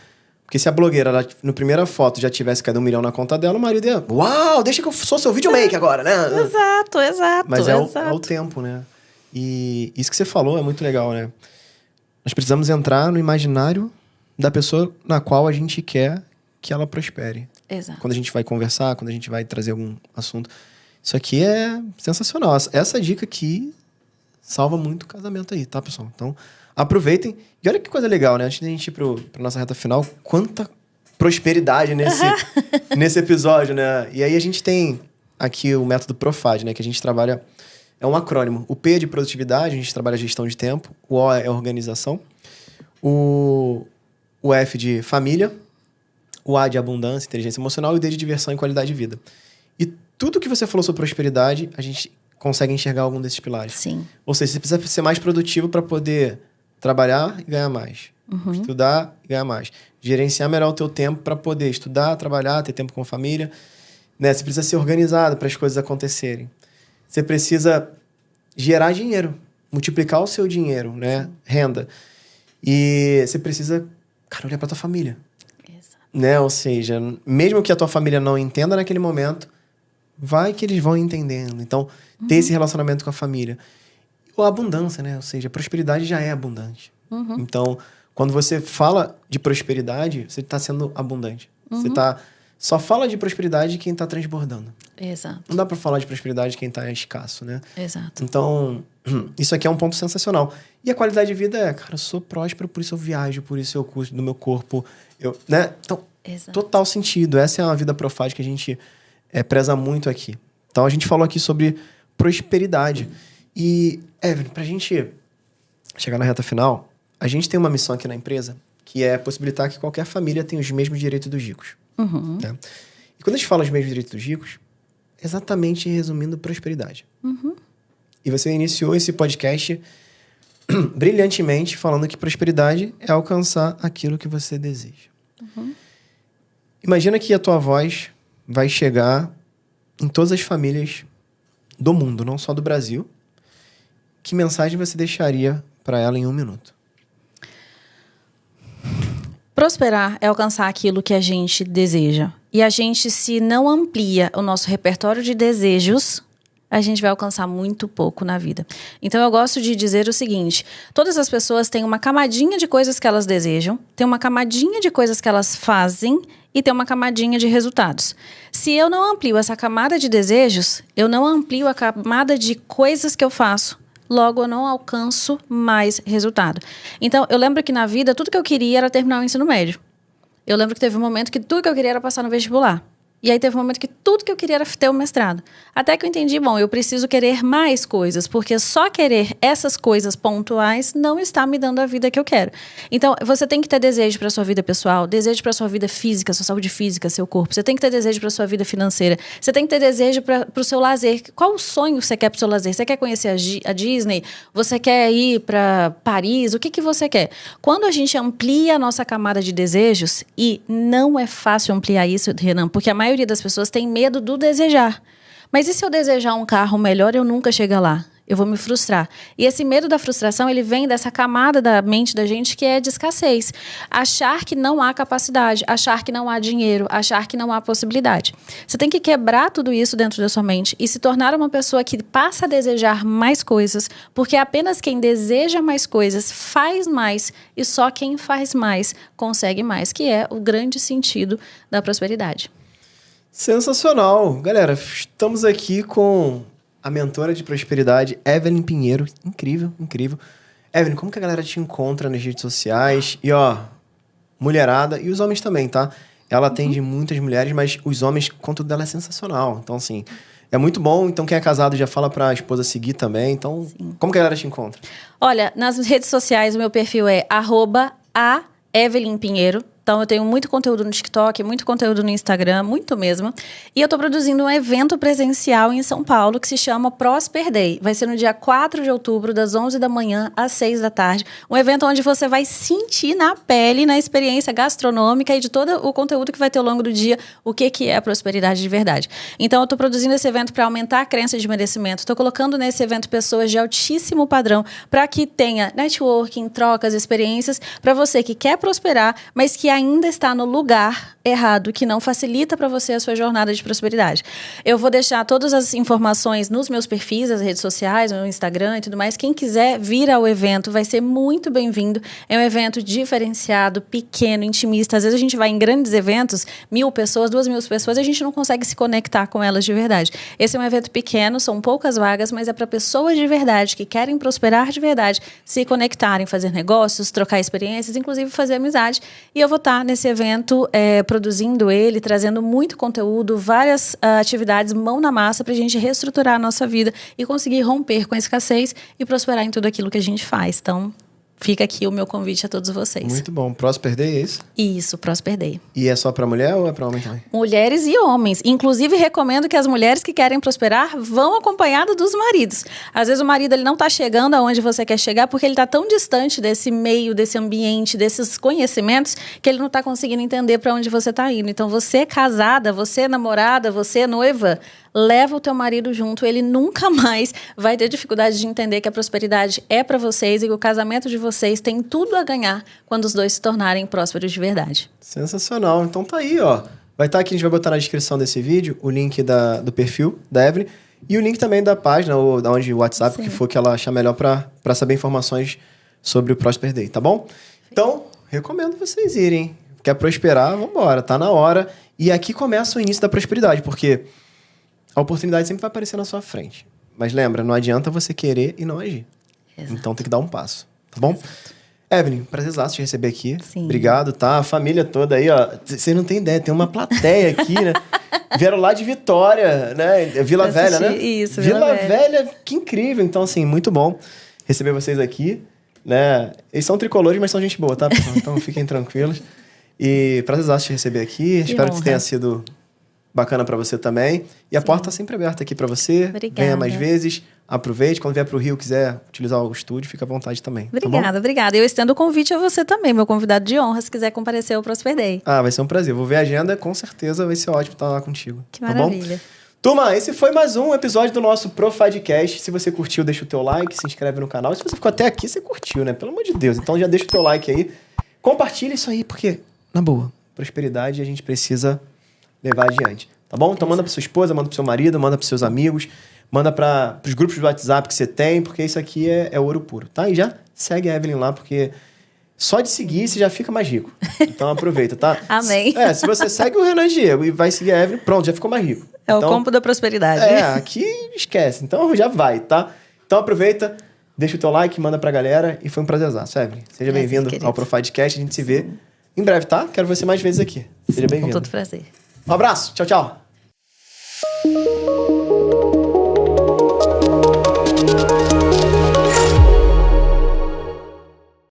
Porque se a blogueira, ela, no primeira foto, já tivesse caído 1 milhão na conta dela, o marido ia... Uau, deixa que eu sou seu videomaker agora, né?
Exato.
Mas é o tempo, né? E isso que você falou é muito legal, né? Nós precisamos entrar no imaginário da pessoa na qual a gente quer que ela prospere.
Exato.
Quando a gente vai conversar, quando a gente vai trazer algum assunto... Isso aqui é sensacional. Essa dica aqui salva muito o casamento aí, tá, pessoal? Então, aproveitem. E olha que coisa legal, né? Antes da gente ir pra nossa reta final, quanta prosperidade nesse episódio, né? E aí a gente tem aqui o método Profad, né? Que a gente trabalha... É um acrônimo. O P é de produtividade, a gente trabalha gestão de tempo. O O é organização. O F de família. O A de abundância, inteligência emocional. E o D de diversão e qualidade de vida. E tudo que você falou sobre prosperidade, a gente consegue enxergar algum desses pilares.
Sim.
Ou seja, você precisa ser mais produtivo para poder trabalhar e ganhar mais. Estudar e ganhar mais. Gerenciar melhor o teu tempo para poder estudar, trabalhar, ter tempo com a família. Né? Você precisa ser organizado para as coisas acontecerem. Você precisa gerar dinheiro, multiplicar o seu dinheiro, né? Renda. E você precisa, olhar para tua família.
Exato.
Né? Ou seja, mesmo que a tua família não entenda naquele momento, vai que eles vão entendendo. Então, ter esse relacionamento com a família. Ou a abundância, né? Ou seja, a prosperidade já é abundante. Então, quando você fala de prosperidade, você está sendo abundante. Você está só fala de prosperidade quem tá transbordando.
Exato.
Não dá pra falar de prosperidade quem tá escasso, né?
Exato.
Então, isso aqui é um ponto sensacional. E a qualidade de vida é, cara, eu sou próspero, por isso eu viajo, por isso eu cuido do meu corpo, né? Então,
Exato.
Total sentido. Essa é uma vida profática que a gente preza muito aqui. Então, a gente falou aqui sobre prosperidade. E, Evelyn, pra gente chegar na reta final, a gente tem uma missão aqui na empresa que é possibilitar que qualquer família tenha os mesmos direitos dos ricos.
Uhum.
Né? E quando a gente fala os mesmos direitos dos ricos, exatamente resumindo prosperidade.
Uhum.
E você iniciou esse podcast brilhantemente falando que prosperidade é alcançar aquilo que você deseja.
Uhum.
Imagina que a tua voz vai chegar em todas as famílias do mundo, não só do Brasil. Que mensagem você deixaria para ela em 1 minuto?
Prosperar é alcançar aquilo que a gente deseja. E a gente, se não amplia o nosso repertório de desejos, a gente vai alcançar muito pouco na vida. Então, eu gosto de dizer o seguinte: todas as pessoas têm uma camadinha de coisas que elas desejam, tem uma camadinha de coisas que elas fazem e tem uma camadinha de resultados. Se eu não amplio essa camada de desejos, eu não amplio a camada de coisas que eu faço. Logo, eu não alcanço mais resultado. Então, eu lembro que na vida, tudo que eu queria era terminar o ensino médio. Eu lembro que teve um momento que tudo que eu queria era passar no vestibular. E aí teve um momento que tudo que eu queria era ter o mestrado. Até que eu entendi, bom, eu preciso querer mais coisas, porque só querer essas coisas pontuais não está me dando a vida que eu quero. Então, você tem que ter desejo para sua vida pessoal, desejo para sua vida física, sua saúde física, seu corpo. Você tem que ter desejo para sua vida financeira. Você tem que ter desejo para o seu lazer. Qual o sonho que você quer para o seu lazer? Você quer conhecer a Disney? Você quer ir para Paris? O que você quer? Quando a gente amplia a nossa camada de desejos, e não é fácil ampliar isso, Renan, porque a maioria das pessoas tem medo do desejar. Mas e se eu desejar um carro melhor, eu nunca chego lá? Eu vou me frustrar. E esse medo da frustração, ele vem dessa camada da mente da gente que é de escassez. Achar que não há capacidade, achar que não há dinheiro, achar que não há possibilidade. Você tem que quebrar tudo isso dentro da sua mente e se tornar uma pessoa que passa a desejar mais coisas, porque apenas quem deseja mais coisas faz mais, e só quem faz mais consegue mais, que é o grande sentido da prosperidade.
Sensacional. Galera, estamos aqui com a mentora de prosperidade, Evelyn Pinheiro. Incrível, incrível. Evelyn, como que a galera te encontra nas redes sociais? E ó, mulherada, e os homens também, tá? Ela atende muitas mulheres, mas os homens, o conteúdo dela é sensacional. Então, assim, é muito bom. Então, quem é casado já fala pra esposa seguir também. Então, como que a galera te encontra?
Olha, nas redes sociais, o meu perfil é @a_Evelyn_Pinheiro. Então, eu tenho muito conteúdo no TikTok, muito conteúdo no Instagram, muito mesmo. E eu estou produzindo um evento presencial em São Paulo que se chama Prosper Day. Vai ser no dia 4 de outubro, das 11 da manhã às 6 da tarde. Um evento onde você vai sentir na pele, na experiência gastronômica e de todo o conteúdo que vai ter ao longo do dia, o que é a prosperidade de verdade. Então, eu estou produzindo esse evento para aumentar a crença de merecimento. Estou colocando nesse evento pessoas de altíssimo padrão para que tenha networking, trocas, experiências, para você que quer prosperar, mas que ainda está no lugar errado, que não facilita para você a sua jornada de prosperidade. Eu vou deixar todas as informações nos meus perfis, nas redes sociais, no Instagram e tudo mais. Quem quiser vir ao evento vai ser muito bem-vindo. É um evento diferenciado, pequeno, intimista. Às vezes a gente vai em grandes eventos, 1.000 pessoas, 2.000 pessoas, e a gente não consegue se conectar com elas de verdade. Esse é um evento pequeno, são poucas vagas, mas é para pessoas de verdade, que querem prosperar de verdade, se conectarem, fazer negócios, trocar experiências, inclusive fazer amizade. E eu vou estar nesse evento produzindo ele, trazendo muito conteúdo, várias atividades, mão na massa, para a gente reestruturar a nossa vida e conseguir romper com a escassez e prosperar em tudo aquilo que a gente faz. Então, fica aqui o meu convite a todos vocês.
Muito bom. Prosper Day, é isso?
Isso, Prosper Day.
E é só para mulher ou é para homem também?
Mulheres e homens. Inclusive, recomendo que as mulheres que querem prosperar vão acompanhadas dos maridos. Às vezes o marido ele não está chegando aonde você quer chegar porque ele está tão distante desse meio, desse ambiente, desses conhecimentos, que ele não está conseguindo entender para onde você está indo. Então, você casada, você namorada, você noiva, leva o teu marido junto. Ele nunca mais vai ter dificuldade de entender que a prosperidade é para vocês e que o casamento de vocês tem tudo a ganhar quando os dois se tornarem prósperos de verdade.
Sensacional. Então tá aí, ó. Vai estar aqui, a gente vai botar na descrição desse vídeo o link do perfil da Evelyn e o link também da página, ou da onde o WhatsApp, que for que ela achar melhor para saber informações sobre o Prosper Day, tá bom? Então, recomendo vocês irem. Quer prosperar? Vambora, tá na hora. E aqui começa o início da prosperidade, porque a oportunidade sempre vai aparecer na sua frente. Mas lembra, não adianta você querer e não agir.
Exato.
Então tem que dar um passo, tá bom?
Exato.
Evelyn, prazerzaço te receber aqui.
Sim.
Obrigado, tá? A família toda aí, ó. Vocês não têm ideia, tem uma plateia aqui, né? Vieram lá de Vitória, né? Vila Velha, né?
Isso,
Vila Velha, que incrível. Então, assim, muito bom receber vocês aqui, né? Eles são tricolores, mas são gente boa, tá, pessoal? Então fiquem tranquilos. E prazerzaço te receber aqui. Espero que tenha sido bacana pra você também. E a porta tá sempre aberta aqui pra você.
Obrigada.
Venha mais vezes. Aproveite. Quando vier pro Rio, quiser utilizar o estúdio, fica à vontade também.
Obrigada,
tá
obrigada. Eu estendo o convite a você também, meu convidado de honra, se quiser comparecer ao Prosper Day.
Ah, vai ser um prazer. Vou ver a agenda, com certeza vai ser ótimo estar lá contigo.
Que maravilha.
Bom? Turma, esse foi mais um episódio do nosso Profadcast. Se você curtiu, deixa o teu like, se inscreve no canal. Se você ficou até aqui, você curtiu, né? Pelo amor de Deus. Então já deixa o teu like aí. Compartilha isso aí, porque, na boa, prosperidade a gente precisa levar adiante. Tá bom? Então manda pra sua esposa, manda pro seu marido, manda pros seus amigos, manda pros grupos do WhatsApp que você tem, porque isso aqui é ouro puro, tá? E já segue a Evelyn lá, porque só de seguir você já fica mais rico. Então aproveita, tá?
Amém.
Se você segue o Renan Diego e vai seguir a Evelyn, pronto, já ficou mais rico.
É
então,
o combo da prosperidade.
Aqui esquece. Então já vai, tá? Então aproveita, deixa o teu like, manda pra galera e foi um prazerzaço, Evelyn. Seja bem-vindo ao Profadcast, a gente se vê em breve, tá? Quero você mais vezes aqui. Seja bem-vindo.
Com todo prazer.
Um abraço, tchau, tchau.